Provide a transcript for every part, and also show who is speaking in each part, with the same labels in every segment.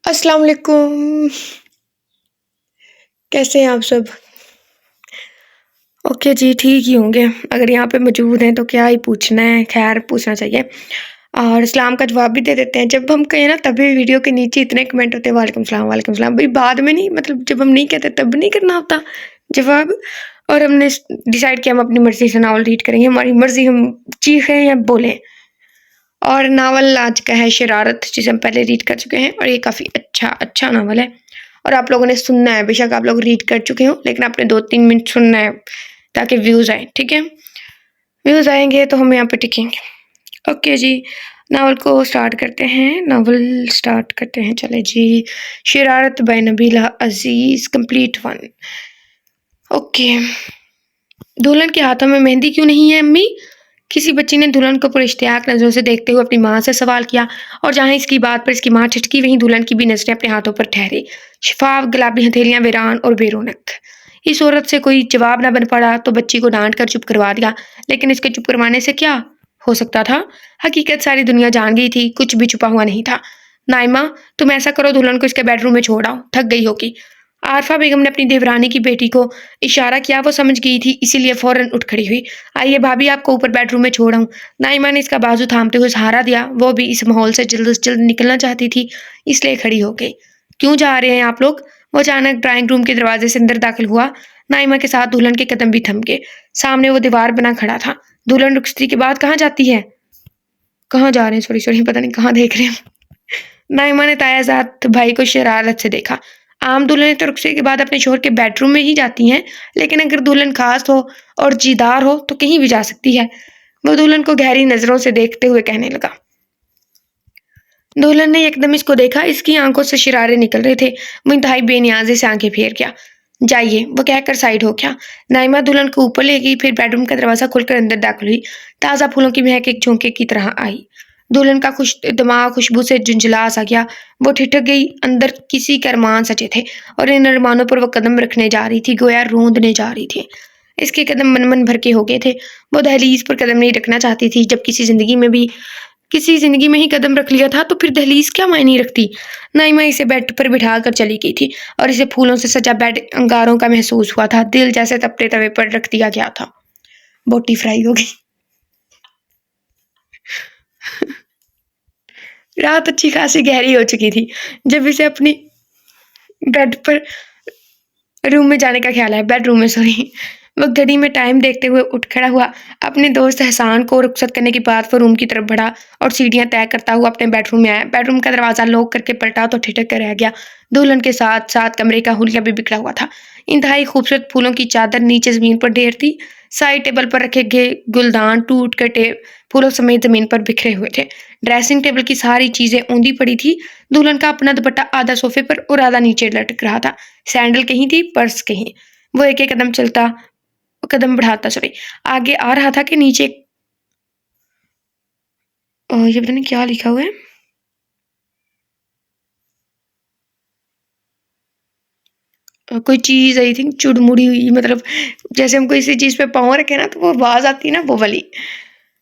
Speaker 1: السلام علیکم، کیسے ہیں آپ سب؟ اوکے جی، ٹھیک ہی ہوں گے۔ اگر یہاں پہ موجود ہیں تو کیا ہی پوچھنا ہے، خیر پوچھنا چاہیے اور اسلام کا جواب بھی دے دیتے ہیں۔ جب ہم کہیں نا تبھی ویڈیو کے نیچے اتنے کمنٹ ہوتے ہیں وعلیکم السلام وعلیکم السلام، بھائی بعد میں نہیں، مطلب جب ہم نہیں کہتے تب نہیں کرنا ہوتا جواب۔ اور ہم نے ڈیسائیڈ کیا ہم اپنی مرضی سے ناول ریڈ کریں گے، ہماری مرضی، ہم چیخیں یا بولیں۔ اور ناول آج کا ہے شرارت، جسے ہم پہلے ریڈ کر چکے ہیں اور یہ کافی اچھا ناول ہے اور آپ لوگوں نے سننا ہے۔ بے شک آپ لوگ ریڈ کر چکے ہو لیکن آپ نے 2-3 منٹ سننا ہے تاکہ ویوز آئیں، ٹھیک ہے؟ ویوز آئیں گے تو ہم یہاں پہ ٹکیں گے۔ اوکے جی، ناول کو سٹارٹ کرتے ہیں، چلے جی۔ شرارت by Nabila Aziz, complete 1۔ Okay, دلہن کے ہاتھوں میں مہندی کیوں نہیں ہے امی؟ کسی بچی نے دلہن کو پر اشتیاق نظروں سے دیکھتے ہوئے اپنی ماں سے سوال کیا اور جہاں اس کی بات پر اس کی ماں ٹھٹکی، وہیں دلہن کی بھی نظریں اپنے ہاتھوں پر ٹھہری۔ شفاف گلابی ہتھیلیاں ویران اور بے رونق۔ اس عورت سے کوئی جواب نہ بن پڑا تو بچی کو ڈانٹ کر چپ کروا دیا، لیکن اس کے چپ کروانے سے کیا ہو سکتا تھا؟ حقیقت ساری دنیا جان گئی تھی، کچھ بھی چھپا ہوا نہیں تھا۔ نائمہ، تم ایسا کرو، دلہن کو اس کے بیڈ روم میں چھوڑ آؤ، تھک گئی ہوگی۔ عارفہ بیگم نے اپنی دیورانی کی بیٹی کو اشارہ کیا، وہ سمجھ گئی تھی اسی لیے فوراً اٹھ کھڑی ہوئی۔ آئیے بھابھی، آپ کو اوپر بیڈ روم میں چھوڑ آؤں۔ نائمہ نے اس کا بازو تھامتے ہوئے سہارا دیا، وہ بھی اس ماحول سے جلد از جلد نکلنا چاہتی تھی، اس لیے کھڑی ہو گئی۔ کیوں جا رہے ہیں آپ لوگ؟ وہ اچانک ڈرائنگ روم کے دروازے سے اندر داخل ہوا۔ نائمہ کے ساتھ دلہن کے قدم بھی تھم گئے۔ سامنے وہ دیوار بنا کھڑا تھا۔ دلہن رخصتی کے بعد کہاں جاتی ہے؟ کہاں جا رہے ہیں؟ سوری پتہ نہیں کہاں دیکھ رہے ہیں۔ نائمہ نے تایا ذات بھائی کو شرارت سے دیکھا۔ عام دلہنیں تو رخصتی کے بعد اپنے شوہر کے بیڈ روم میں ہی جاتی ہیں، لیکن اگر دلہن خاص ہو اور جیدار ہو تو کہیں بھی جا سکتی ہے۔ وہ دلہن کو گہری نظروں سے دیکھتے ہوئے کہنے لگا۔ دلہن نے یکدم اس کو دیکھا، اس کی آنکھوں سے شرارے نکل رہے تھے۔ وہ انتہائی بے نیازی سے آنکھیں پھیر گیا۔ جائیے، وہ کہہ کر سائڈ ہو گیا۔ نائمہ دلہن کو اوپر لے گئی، پھر بیڈ روم کا دروازہ کھول کر اندر داخل ہوئی۔ تازہ پھولوں کی مہک ایک جھونکے کی طرح آئی۔ دلہن کا دماغ خوشبو سے جھنجھلا سا گیا۔ وہ ٹھٹک گئی، اندر کسی کے ارمان سچے تھے اور ان ارمانوں پر وہ قدم رکھنے جا رہی تھی، گویا روندنے جا رہی تھی۔ اس کے قدم من بھر کے ہو گئے تھے۔ وہ دہلیز پر قدم نہیں رکھنا چاہتی تھی۔ جب کسی زندگی میں ہی قدم رکھ لیا تھا تو پھر دہلیز کیا معنی رکھتی؟ نائمہ اسے بیڈ پر بٹھا کر چلی گئی تھی اور اسے پھولوں سے سجا بیڈ انگاروں کا محسوس ہوا تھا، دل جیسے تپتے توے پر رکھ دیا گیا تھا۔ بوٹی فرائی ہو گئی۔ رات اچھی خاصی گہری ہو چکی تھی جب اسے اپنی بیڈ روم میں وہ گھڑی میں ٹائم دیکھتے ہوئے اٹھ کھڑا ہوا۔ اپنے دوست احسان کو رخصت کرنے کے بعد وہ روم کی طرف بڑھا اور سیڑھیاں طے کرتا ہوا اپنے بیڈ روم میں آیا۔ بیڈ روم کا دروازہ لوک کر کے پلٹا تو ٹھٹک کر رہ گیا۔ دلہن کے ساتھ ساتھ کمرے کا حلیہ بھی بکھرا ہوا تھا۔ انتہائی خوبصورت پھولوں کی چادر نیچے زمین پر ڈھیر تھی۔ سائڈ ٹیبل پر رکھے گئے گلدان ٹوٹ کر پھولوں سمیت زمین پر بکھرے ہوئے تھے۔ ڈریسنگ ٹیبل کی ساری چیزیں اوندھی پڑی تھی۔ دلہن کا اپنا دوپٹہ آدھا صوفے پر اور آدھا نیچے لٹک رہا تھا۔ سینڈل کہیں تھی، پرس کہیں۔ وہ ایک ایک قدم بڑھاتا آگے آ رہا تھا کہ نیچے یہ پتہ نہیں کیا لکھا ہوا ہے۔ کوئی چیز آئی تھنک چڑ مڑی ہوئی، مطلب جیسے ہم کوئی چیز پہ پاؤں رکھے نا تو وہ آواز آتی نا، وہ والی۔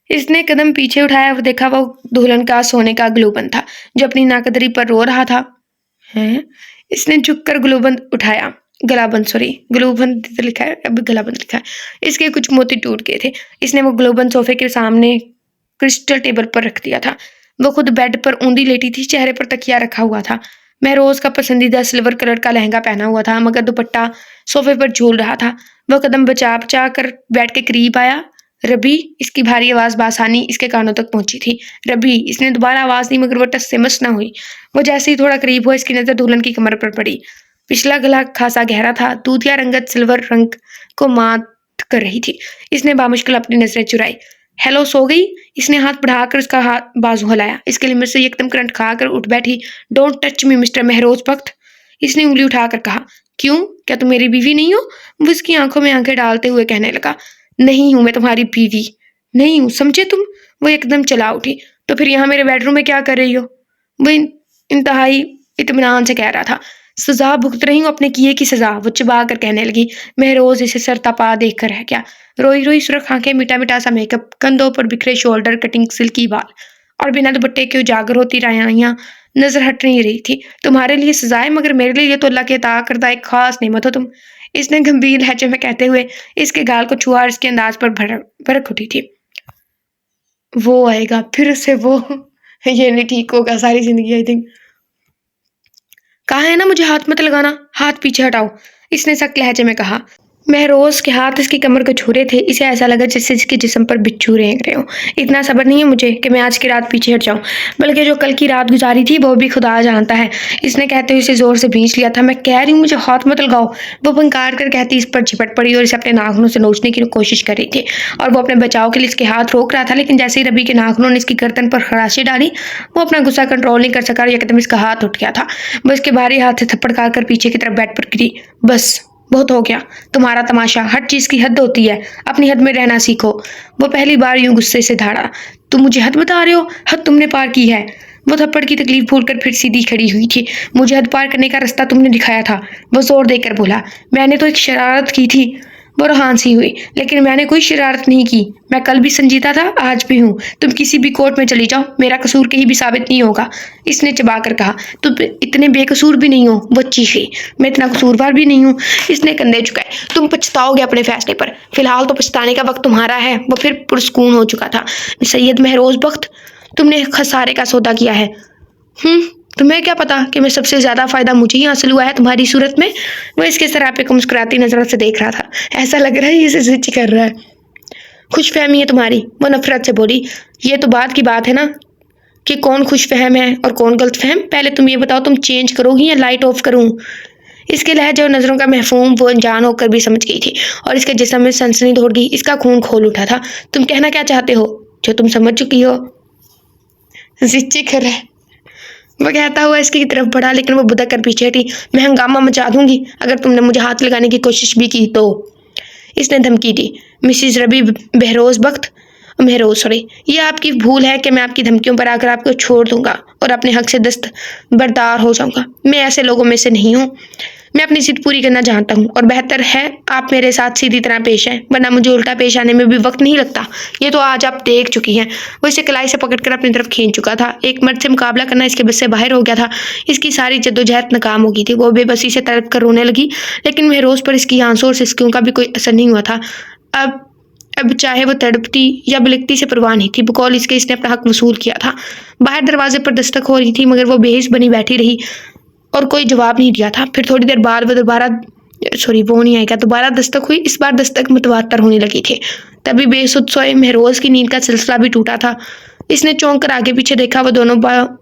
Speaker 1: اس نے قدم پیچھے اٹھایا اور دیکھا وہ دلہن کا سونے کا گلوبند تھا جو اپنی ناقدری پر رو رہا تھا۔ اس نے جھک کر گلوبند اٹھایا، گلوبند لکھا ہے، اب گلابند لکھا ہے۔ اس کے کچھ موتی ٹوٹ گئے تھے۔ اس نے وہ گلوبند صوفے کے سامنے کرسٹل ٹیبل پر رکھ دیا تھا۔ وہ خود بیڈ پر اوندھی لیٹی تھی، چہرے پر تکیہ رکھا ہوا تھا۔ مہروز کا پسندیدہ سلور کلر کا لہنگا پہنا ہوا تھا، مگر دوپٹہ صوفے پر جھول رہا تھا۔ وہ قدم بچا کر بیڈ کے قریب آیا۔ ربی، اس کی بھاری آواز بآسانی اس کے کانوں تک پہنچی تھی۔ ربی، اس نے دوبارہ آواز دی مگر وہ ٹس سے مس نہ ہوئی۔ وہ جیسے ہی تھوڑا قریب ہوا، اس کی نظر دلہن کی کمر پر پڑی۔ پچھلا گلا خاصا گہرا تھا، دودھیا رنگت سلور رنگ کو مات کر رہی تھی۔ اس نے بامشکل اپنی نظریں چرائی۔ ہیلو، سو گئی؟ اس نے ہاتھ بڑھا کر اس کا بازو ہلایا۔ اس کے لمر سے یکدم کرنٹ کھا کر اٹھ بیٹھی۔ Don't touch me mister Mehroz Bakht, اس نے انگلی اٹھا کر کہا۔ کیوں؟ کیا تم میری بیوی نہیں ہو؟ وہ اس کی آنکھوں میں آنکھیں ڈالتے ہوئے کہنے لگا۔ نہیں ہوں میں تمہاری بیوی، نہیں ہوں، سمجھے تم؟ وہ یکدم چلا اٹھی۔ تو پھر یہاں میرے بیڈ روم میں کیا کر رہی ہو؟ وہ انتہائی اطمینان سے کہہ رہا تھا۔ سزا بھگت رہی ہوں، اپنے کیے کی سزا، وہ چبا کر کہنے لگی۔ مہروز اسے سرتاپا دیکھ کر رہ گیا۔ روئی روئی سرخ آنکھیں، میٹا میٹا سا میک اپ، کندھوں پر بکھرے شولڈر کٹنگ سلکی بال اور بنا دوپٹے کے اجاگر ہوتی رائیاں نظر ہٹ نہیں رہی تھی۔ تمہارے لیے سزا ہے مگر میرے لیے تو اللہ کی عطا کردہ ایک خاص نعمت ہو تم، اس نے گمبھیر لہجے میں کہتے ہوئے اس کے گال کو چھوا اور اس کے انداز پر بھڑک اٹھی تھی۔ وہ آئے گا پھر سے وہ یہ نہیں ٹھیک ہوگا ساری زندگی آئی تھنک۔ کہا ہے نا مجھے ہاتھ مت لگانا، ہاتھ پیچھے ہٹاؤ، اس نے سخت لہجے میں کہا۔ مہروز کے ہاتھ اس کی کمر کو چھو رہے تھے، اسے ایسا لگا جیسے اس کے جسم پر بچھو رینگ رہے ہوں۔ اتنا صبر نہیں ہے مجھے کہ میں آج کی رات پیچھے ہٹ جاؤں، بلکہ جو کل کی رات گزاری تھی وہ بھی خدا جانتا ہے، اس نے کہتے ہوئے اسے زور سے بھینچ لیا تھا۔ میں کہہ رہی ہوں مجھے ہاتھ مت لگاؤ، وہ پھنکار کر کہتی اس پر جھپٹ پڑی اور اسے اپنے ناخنوں سے نوچنے کی کوشش کر رہی تھی، اور وہ اپنے بچاؤ کے لیے اس کے ہاتھ روک رہا تھا، لیکن جیسے ہی ربی کے ناخنوں نے اس کی گردن پر خراشی ڈالی، وہ اپنا غصہ کنٹرول نہیں کر سکا اور یکدم اس کا ہاتھ اٹھ گیا تھا۔ وہ اس کے بھاری ہاتھ سے تھپڑ کھا کر پیچھے کی طرف بیڈ پر گری۔ بس بہت ہو گیا تمہارا تماشا، ہر چیز کی حد ہوتی ہے، اپنی حد میں رہنا سیکھو۔ وہ پہلی بار یوں غصے سے دھاڑا۔ تم مجھے حد بتا رہے ہو؟ حد تم نے پار کی ہے۔ وہ تھپڑ کی تکلیف بھول کر پھر سیدھی کھڑی ہوئی تھی۔ مجھے حد پار کرنے کا راستہ تم نے دکھایا تھا، وہ زور دے کر بولا۔ میں نے تو ایک شرارت کی تھی، وہ روحان سی ہوئی، لیکن میں نے کوئی شرارت نہیں کی، میں کل بھی سنجیدہ تھا، آج بھی ہوں۔ تم کسی بھی کورٹ میں چلی جاؤ، میرا قصور کہیں بھی ثابت نہیں ہوگا، اس نے چبا کر کہا۔ تم اتنے بے قصور بھی نہیں ہو، وہ چیخی۔ میں اتنا قصوروار بھی نہیں ہوں، اس نے کندھے جھکائے۔ تم پچھتاؤ گے اپنے فیصلے پر، فی الحال تو پچھتانے کا وقت تمہارا ہے۔ وہ پھر پرسکون ہو چکا تھا۔ سید مہروز بخت، تم نے خسارے کا سودا کیا ہے۔ تمہیں کیا پتا کہ میں سب سے زیادہ فائدہ مجھے ہی حاصل ہوا ہے تمہاری صورت میں؟ وہ اس کے سراپے کو مسکراتی نظروں سے دیکھ رہا تھا، ایسا لگ رہا ہے یہ اسے سچ کر رہا ہے۔ خوش فہمی ہے تمہاری، وہ نفرت سے بولی۔ یہ تو بات کی بات ہے نا کہ کون خوش فہم ہے اور کون غلط فہم۔ پہلے تم یہ بتاؤ، تم چینج کرو گی یا لائٹ آف کروں؟ اس کے لہجے اور نظروں کا مفہوم وہ انجان ہو کر بھی سمجھ گئی تھی، اور اس کے جسم میں سنسنی دوڑ گئی، اس کا خون کھول اٹھا تھا۔ تم کہنا کیا چاہتے ہو جو تم سمجھ چکی ہو؟ سچی کر رہے، وہ کہتا ہوا اس کی طرف بڑھا، لیکن وہ بدک کر پیچھے ہٹی۔ میں ہنگامہ مچا دوں گی اگر تم نے مجھے ہاتھ لگانے کی کوشش بھی کی تو، اس نے دھمکی دی۔ مسز ربی مہروز یہ آپ کی بھول ہے کہ میں آپ کی دھمکیوں پر آ کر آپ کو چھوڑ دوں گا اور اپنے حق سے دستبردار ہو جاؤں گا۔ میں ایسے لوگوں میں سے نہیں ہوں، میں اپنی ضد پوری کرنا جانتا ہوں، اور بہتر ہے آپ میرے ساتھ سیدھی طرح پیش آئیں، ورنہ مجھے الٹا پیش آنے میں بھی وقت نہیں لگتا۔ یہ تو آج آپ دیکھ چکی ہیں۔ وہ اسے کلائی سے پکڑ کر اپنی طرف کھینچ چکا تھا۔ ایک مرد سے مقابلہ کرنا اس کے بس سے باہر ہو گیا تھا، اس کی ساری جدوجہد ناکام ہو گئی تھی۔ وہ بے بسی سے تڑپ کر رونے لگی، لیکن مہروز پر اس کی آنسوں اور سسکیوں کا بھی کوئی اثر نہیں ہوا تھا۔ اب چاہے وہ تڑپتی یا بلکتی سے پرواہ نہیں تھی، بقول اس کے اس نے اپنا حق وصول کیا تھا۔ باہر دروازے پر دستک ہو رہی تھی، مگر وہ بے حس بنی بیٹھی رہی اور کوئی جواب نہیں دیا تھا۔ پھر تھوڑی دیر بعد وہ نہیں آئے گا، دوبارہ دستک ہوئی۔ اس بار دستک متواتر ہونے لگی تھی۔ تبھی بے سد سوئے مہروز کی نیند کا سلسلہ بھی ٹوٹا تھا۔ اس نے چونک کر آگے پیچھے دیکھا، وہ دونوں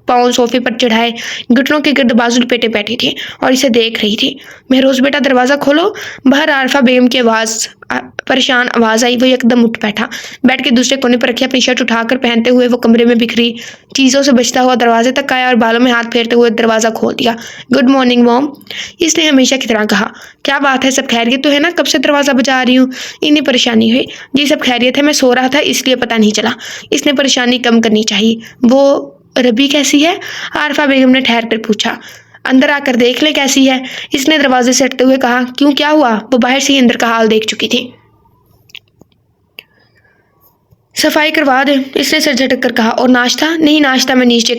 Speaker 1: پاؤں صوفے پر چڑھائے گھٹنوں کے گرد بازو لپیٹے بیٹھی تھی اور اسے دیکھ رہی تھی۔ مہروز بیٹا دروازہ کھولو، باہر عارفہ بیگم کی پریشان آواز آئی۔ وہ یکدم اٹھ بیٹھا، بیڈ کے دوسرے کونے پر رکھی اپنی شرٹ اٹھا کر پہنتے ہوئے وہ کمرے میں بکھری چیزوں سے بچتا ہوا دروازے تک آیا اور بالوں میں ہاتھ پھیرتے ہوئے دروازہ کھول دیا۔ گڈ مارننگ موم، اس نے ہمیشہ کی طرح کہا۔ کیا بات ہے، سب خیریت تو ہے نا؟ کب سے دروازہ بجا رہی ہوں؟ انہیں پریشانی ہوئی؟ جی سب خیریت ہے، میں سو رہا تھا اس لیے پتہ نہیں چلا۔ اس نے پریشانی کم کرنی چاہیے۔ وہ ربی کیسی ہے؟ عارفہ بیگم نے ٹھہر کر پوچھا۔ اندر آ کر دیکھ لے کیسی ہے، اس نے دروازے سے ہٹتے ہوئے کہا۔ کیوں، کیا ہوا؟ وہ باہر سے ہی اندر کا حال دیکھ چکی تھی۔ صفائی کروا دے، اس نے سر جھٹک کر کہا۔ اور ناشتہ؟ نہیں، ناشتہ میں نیچے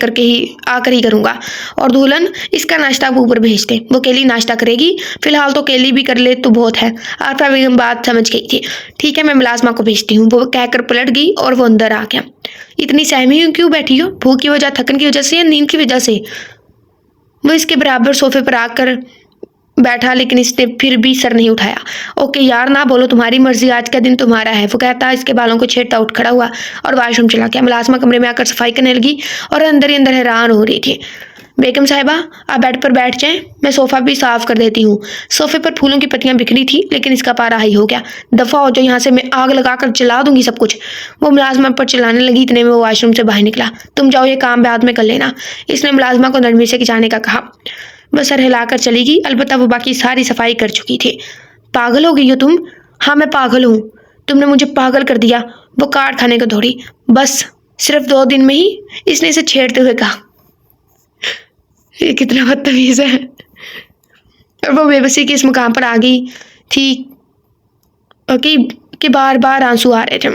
Speaker 1: آ کر ہی کروں گا۔ اور دلہن، اس کا ناشتہ اوپر بھیج دے، وہ کیلی ناشتہ کرے گی؟ فی الحال تو کیلی بھی کر لے تو بہت ہے۔ عارفہ بیگم بات سمجھ گئی تھی۔ ٹھیک ہے، میں ملازمہ کو بھیجتی ہوں، وہ کہہ کر پلٹ گئی اور وہ اندر آ گیا۔ اتنی سہمی کیوں بیٹھی ہو؟ بھوک کی وجہ، تھکن کی وجہ سے یا نیند کی وجہ سے؟ وہ اس کے برابر صوفے پر آ کر بیٹھا، لیکن اس نے پھر بھی سر نہیں اٹھایا۔ اوکے یار، نہ بولو، تمہاری مرضی، آج کا دن تمہارا ہے، وہ کہتا اس کے بالوں کو چھیڑتا اٹھ کھڑا ہوا اور واش روم چلا گیا۔ ملازمہ کمرے میں آ کر صفائی کرنے لگی اور اندر ہی اندر حیران ہو رہی تھی۔ بیگم صاحبہ، آپ بیڈ پر بیٹھ جائیں، میں صوفہ بھی صاف کر دیتی ہوں۔ صوفے پر پھولوں کی پتیاں بکھری تھی، لیکن اس کا پارا ہائی ہو گیا۔ دفعہ ہو جو یہاں سے، میں آگ لگا کر جلا دوں گی سب کچھ، وہ ملازمہ پر چلانے لگی۔ اتنے میں وہ واش روم سے باہر نکلا۔ تم جاؤ، یہ کام بعد میں کر لینا، اس نے ملازمہ کو نرمی سے جانے کا کہا۔ وہ سر ہلا کر چلی گئی، البتہ وہ باقی ساری صفائی کر چکی تھی۔ پاگل ہو گئی ہو تم؟ ہاں میں پاگل ہوں، تم نے مجھے پاگل کر دیا، وہ کاٹ کھانے کو دوڑی۔ بس صرف 2 دن میں ہی، اس نے اسے چھیڑتے ہوئے کہا۔ یہ کتنا بدتمیز ہے۔ اور وہ بے بسی کے اس مقام پر آ گئی تھی کہ بار بار آنسو آ رہے تھے۔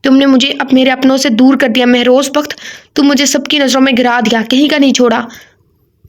Speaker 1: تم نے مجھے میرے اپنوں سے دور کر دیا مہروز بخت، تم مجھے سب کی نظروں میں گرا دیا، کہیں کا نہیں چھوڑا۔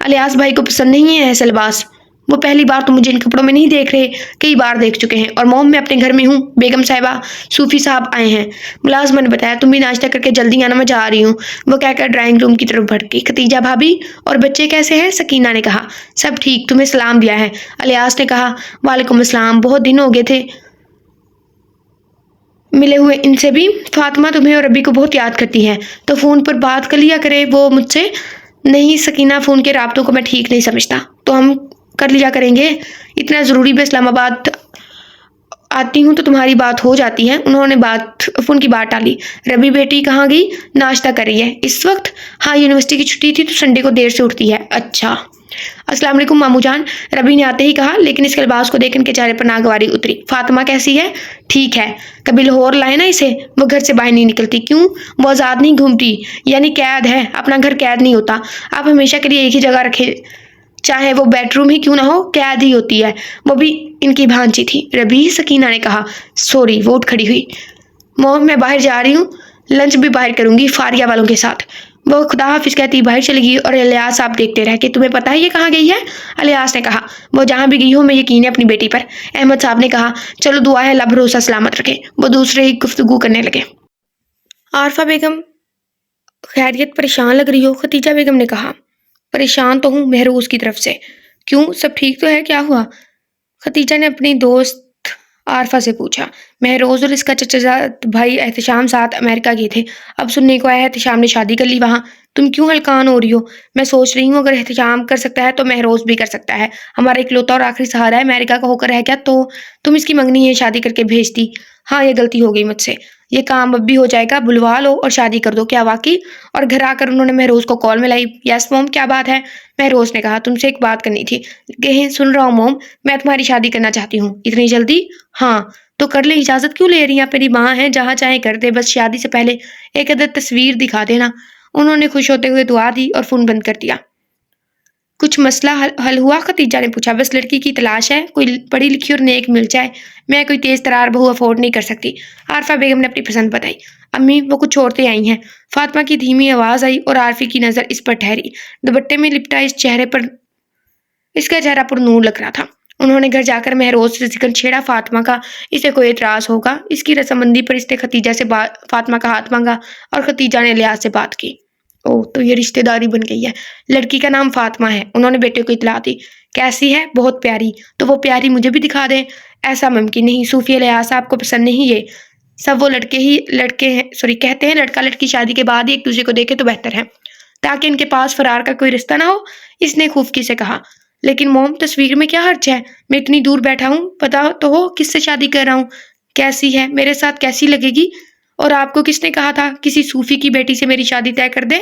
Speaker 1: الیاس بھائی کو پسند نہیں ہے ایسا لباس، وہ پہلی بار تو مجھے ان کپڑوں میں نہیں دیکھ رہے، کئی بار دیکھ چکے ہیں، اور موم میں اپنے گھر میں ہوں، بیگم صاحبہ صوفی صاحب آئے ہیں، ملازمہ نے بتایا، تم بھی ناشتہ کر کے جلدی آنا، میں جا رہی ہوں، وہ کہہ کر ڈرائنگ روم کی طرف بھٹکی۔ ختیجہ بھابی اور بچے کیسے ہیں؟ سکینہ نے کہا۔ سب ٹھیک، تمہیں سلام دیا ہے، الیاس نے کہا۔ وعلیکم السلام، بہت دن ہو گئے تھے ملے ہوئے ان سے بھی، فاطمہ تمہیں اور ابی کو بہت یاد کرتی ہے، تو فون پر بات کر لیا کرے وہ مجھ سے۔ نہیں سکینہ، فون کے رابطوں کو میں ٹھیک نہیں سمجھتا، تو ہم کر لیا کریں گے، اتنا ضروری بھی اسلام آباد آتی ہوں تو تمہاری بات ہو جاتی ہے۔ انہوں نے فون کی بات ٹالی۔ ربی بیٹی کہاں گئی؟ ناشتہ کر رہی ہے اس وقت؟ ہاں، یونیورسٹی کی چھٹی تھی تو سنڈے کو دیر سے اٹھتی ہے۔ اچھا، السلام علیکم مامو جان، ربی نے آتے ہی کہا، لیکن اس کے لباس کو دیکھ ان کے چہرے پر ناگواری اتری۔ فاطمہ کیسی ہے؟ ٹھیک ہے، کبھی لاہور لائے نا اسے، وہ گھر سے باہر نہیں نکلتی۔ کیوں؟ وہ آزاد نہیں گھومتی، یعنی قید ہے، اپنا گھر قید نہیں ہوتا، آپ ہمیشہ کے لیے ایک ہی جگہ رکھے، چاہے وہ بیڈ روم ہی کیوں نہ ہو، قید ہی ہوتی ہے۔ وہ بھی ان کی بھانجی تھی۔ ربی، سکینہ نے کہا۔ سوری، وہ اٹھ کھڑی ہوئی۔ موم، میں باہر جا رہی ہوں، لنچ بھی باہر کروں گی فاریہ والوں کے ساتھ۔ وہ خدا حافظ کہتی باہر چلی گئی اور الیاس آپ دیکھتے رہ کہ تمہیں پتہ ہے یہ کہاں گئی ہے؟ الیاس نے کہا۔ وہ جہاں بھی گئی ہو میں یقین ہے اپنی بیٹی پر۔ احمد صاحب نے کہا۔ چلو دعا ہے اللہ بھروسہ سلامت رکھے۔ وہ دوسرے ہی گفتگو کرنے لگے۔ عارفہ بیگم خیریت؟ پریشان لگ رہی ہو، ختیجہ بیگم نے کہا۔ پریشان تو ہوں مہروز کی طرف سے۔ کیوں، سب ٹھیک تو ہے؟ کیا ہوا؟ ختیجہ نے اپنی دوست عارفہ سے پوچھا۔ مہروز اور اس کا چچا زاد بھائی احتشام ساتھ امریکہ گئے تھے، اب سننے کو آیا احتشام نے شادی کر لی وہاں۔ تم کیوں ہلکان ہو رہی ہو؟ میں سوچ رہی ہوں اگر احتشام کر سکتا ہے تو مہروز بھی کر سکتا ہے، ہمارا اکلوتا اور آخری سہارا ہے، امریکہ کا ہو کر رہ گیا تو تم اس کی منگنی ہے شادی کر کے بھیج دی۔ ہاں، یہ غلطی ہو گئی مجھ سے، یہ کام اب بھی ہو جائے گا، بلوا لو اور شادی کر دو۔ کیا واقعی؟ اور گھر آ کر انہوں نے مہروز کو کال میں لائی۔ یس موم، کیا بات ہے؟ مہروز نے کہا، تم سے ایک بات کرنی تھی۔ کہیں، سن رہا ہوں موم، میں تمہاری شادی کرنا چاہتی ہوں۔ اتنی جلدی؟ ہاں، تو کر لیں، اجازت کیوں لے رہی ہیں؟ آپ میری ماں ہیں، جہاں چاہیں کر دے، بس شادی سے پہلے ایک عدد تصویر دکھا دینا۔ انہوں نے خوش ہوتے ہوئے دعا دی اور فون بند کر دیا۔ کچھ مسئلہ حل ہوا؟ ختیجہ نے پوچھا۔ بس لڑکی کی تلاش ہے، کوئی پڑھی لکھی اور نیک مل جائے، میں کوئی تیز ترار بہو افورڈ نہیں کر سکتی۔ عارفہ بیگم نے اپنی پسند بتائی۔ امی، وہ کچھ عورتیں آئی ہیں، فاطمہ کی دھیمی آواز آئی اور عارفی کی نظر اس پر ٹھہری۔ دوپٹے میں لپٹا اس کا چہرہ پر نور لگ رہا تھا۔ انہوں نے گھر جا کر مہروز سے ذکر چھیڑا فاطمہ کا، اسے کوئی اعتراض ہوگا؟ اس کی رضامندی پر اس نے ختیجہ سے فاطمہ کا ہاتھ مانگا اور ختیجہ نے الیاس سے بات کی۔ اوہ، تو یہ رشتہ داری بن گئی ہے۔ لڑکی کا نام فاطمہ ہے، انہوں نے بیٹے کو اطلاع دی۔ کیسی ہے؟ بہت پیاری۔ تو وہ پیاری مجھے بھی دکھا دیں۔ ایسا ممکن نہیں، صوفی الیاس آپ کو پسند نہیں؟ یہ سب وہ لڑکے ہیں کہتے ہیں لڑکا لڑکی شادی کے بعد ہی ایک دوسرے کو دیکھے تو بہتر ہے، تاکہ ان کے پاس فرار کا کوئی رستہ نہ ہو، اس نے خوفکی سے کہا۔ لیکن موم، تصویر میں کیا حرج ہے؟ میں اتنی دور بیٹھا ہوں، پتا تو ہو کس سے شادی کر رہا ہوں، کیسی ہے، میرے ساتھ کیسی لگے گی؟ اور آپ کو کس نے کہا تھا کسی صوفی کی بیٹی سے میری شادی طے کر دے؟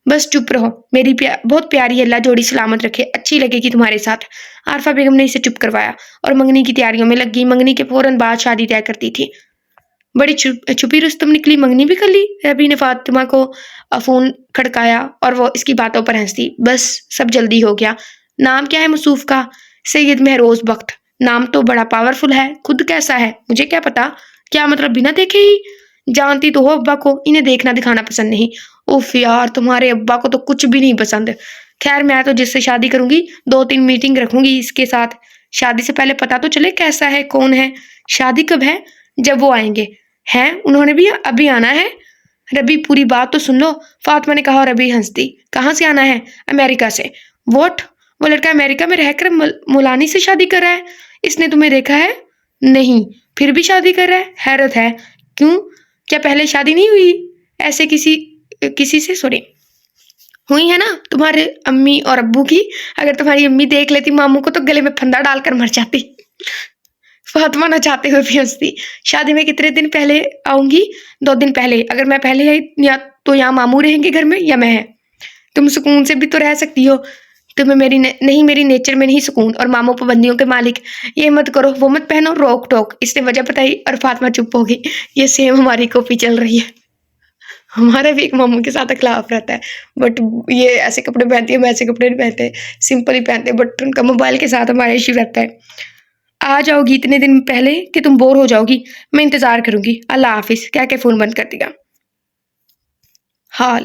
Speaker 1: بس چپ رہو، میری بہت پیاری، اللہ جوڑی سلامت رکھے، اچھی لگے گی تمہارے ساتھ۔ عارفہ بیگم نے اسے چپ کروایا اور منگنی کی تیاریوں میں لگ گئی۔ منگنی کے فوراً بعد شادی طے کرتی تھی۔ بڑی چھپی رستم نکلی، منگنی بھی کر لی؟ ربی نے فاطمہ کو فون کھڑکایا اور وہ اس کی باتوں پر ہنس دی۔ بس سب جلدی ہو گیا۔ نام کیا ہے مصوف کا؟ سید مہروز بخت۔ نام تو بڑا پاورفل ہے، خود کیسا ہے؟ مجھے کیا پتا۔ کیا مطلب بنا دیکھے ہی؟ جانتی تو ہو ابا کو، انہیں دیکھنا دکھانا پسند نہیں۔ اوف یار، تمہارے ابا کو تو کچھ بھی نہیں پسند۔ خیر، میں تو جس سے شادی کروں گی 2-3 میٹنگ رکھوں گی اس کے ساتھ، شادی سے پہلے پتا تو چلے کیسا ہے، کون ہے۔ شادی کب ہے؟ جب وہ آئیں گے۔ ہیں، انہوں نے بھی ابھی آنا ہے؟ ربی، پوری بات تو سن لو، فاطمہ نے کہا اور ربی ہنس دی۔ کہاں سے آنا ہے؟ امریکہ سے۔ واٹ؟ وہ لڑکا امریکہ میں رہ کر مولانی سے شادی کر رہا ہے؟ اس نے تمہیں دیکھا ہے؟ نہیں، پھر بھی شادی کر رہا ہے، حیرت ہے۔ کیوں، کیا پہلے شادی نہیں ہوئی ایسے کسی سے؟ سوری، ہوئی ہے نا تمہارے امی اور ابو کی، اگر تمہاری امی دیکھ لیتی ماموں کو تو گلے میں پھندا ڈال کر مر جاتی۔ فاطمہ نہ چاہتے ہوئے بھی ہنستی۔ شادی میں کتنے دن پہلے آؤں گی؟ 2 دن پہلے۔ اگر میں پہلے آئی یا تو یہاں ماموں رہیں گے گھر میں یا میں؟ تم سکون سے بھی تو رہ سکتی ہو۔ تمہیں میری نیچر میں نہیں سکون، اور ماموں پابندیوں کے مالک۔ یہ مت کرو، وہ مت پہنو، روک ٹوک۔ اس نے وجہ بتائی اور فاطمہ چپ ہو گئی۔ یہ سیم ہماری کاپی چل رہی ہے، ہمارا بھی ایک ماموں کے ساتھ اختلاف رہتا ہے، بٹ یہ ایسے کپڑے پہنتی ہے، ہم ایسے کپڑے نہیں پہنتے، سمپل ہی پہنتے، بٹ ان کا موبائل کے ساتھ ہمارا ایشو رہتا ہے۔ آ جاؤ گی اتنے دن پہلے کہ تم بور ہو جاؤ گی، میں انتظار کروں گی، اللہ حافظ کہہ کے فون بند کر دیا۔ حال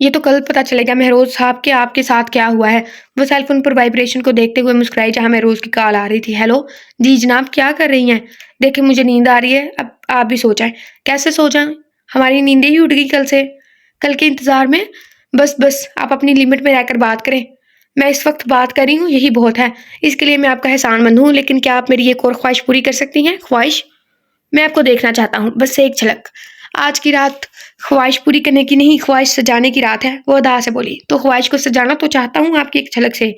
Speaker 1: یہ تو کل پتہ چلے گا مہروز صاحب کہ آپ کے ساتھ کیا ہوا ہے۔ وہ سیل فون پر وائبریشن کو دیکھتے ہوئے مسکرائی جہاں مہروز کی کال آ رہی تھی۔ ہیلو جی جناب، کیا کر رہی ہیں؟ دیکھیں مجھے نیند آ رہی ہے، اب آپ بھی سو جائیں۔ کیسے سو جائیں؟ ہماری نیندیں ہی اٹھ گئی کل سے، کل کے انتظار میں۔ بس آپ اپنی لمٹ میں رہ کر بات کریں۔ میں اس وقت بات کر رہی ہوں، یہی بہت ہے۔ اس کے لیے میں آپ کا احسان مند ہوں، لیکن کیا آپ میری ایک اور خواہش پوری کر سکتی ہیں؟ خواہش؟ میں آپ کو دیکھنا چاہتا ہوں، بس ایک جھلک۔ آج کی رات خواہش پوری کرنے کی نہیں، خواہش سجانے کی رات ہے، وہ ادا سے بولی۔ تو خواہش کو سجانا تو چاہتا ہوں آپ کی ایک جھلک سے۔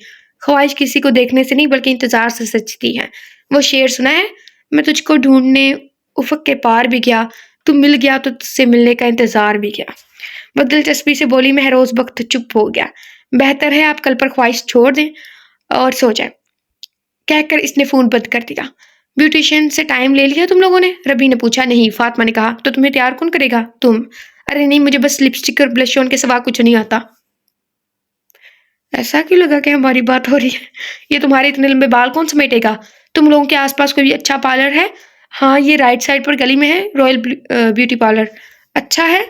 Speaker 1: خواہش کسی کو دیکھنے سے نہیں بلکہ انتظار سے سجتی ہے۔ وہ شعر سنا ہے؟ میں تجھ کو ڈھونڈنے افق کے پار بھی گیا، تو مل گیا تو تجھ سے ملنے کا انتظار بھی گیا۔ وہ دلچسپی سے بولی۔ مہروز وقت چپ ہو گیا۔ بہتر ہے آپ کل پر خواہش چھوڑ دیں اور سو جائیں، کہہ کر اس نے فون بند کر دیا۔ بیوٹیشین سے ٹائم لے لیا تم لوگوں نے؟ ربی نے پوچھا۔ نہیں، فاطمہ نے کہا۔ تو تمہیں تیار کون کرے گا؟ تم۔ ارے نہیں، مجھے بس لپسٹک اور بلش آن کے سوا کچھ نہیں آتا۔ ایسا کیوں لگا کہ ہماری بات ہو رہی ہے؟ یہ تمہارے اتنے لمبے بال کون سمیٹے گا؟ تم لوگوں کے آس پاس کوئی اچھا پارلر ہے؟ ہاں، یہ رائٹ سائڈ پر گلی میں ہے، رائل بیوٹی پارلر۔ اچھا ہے،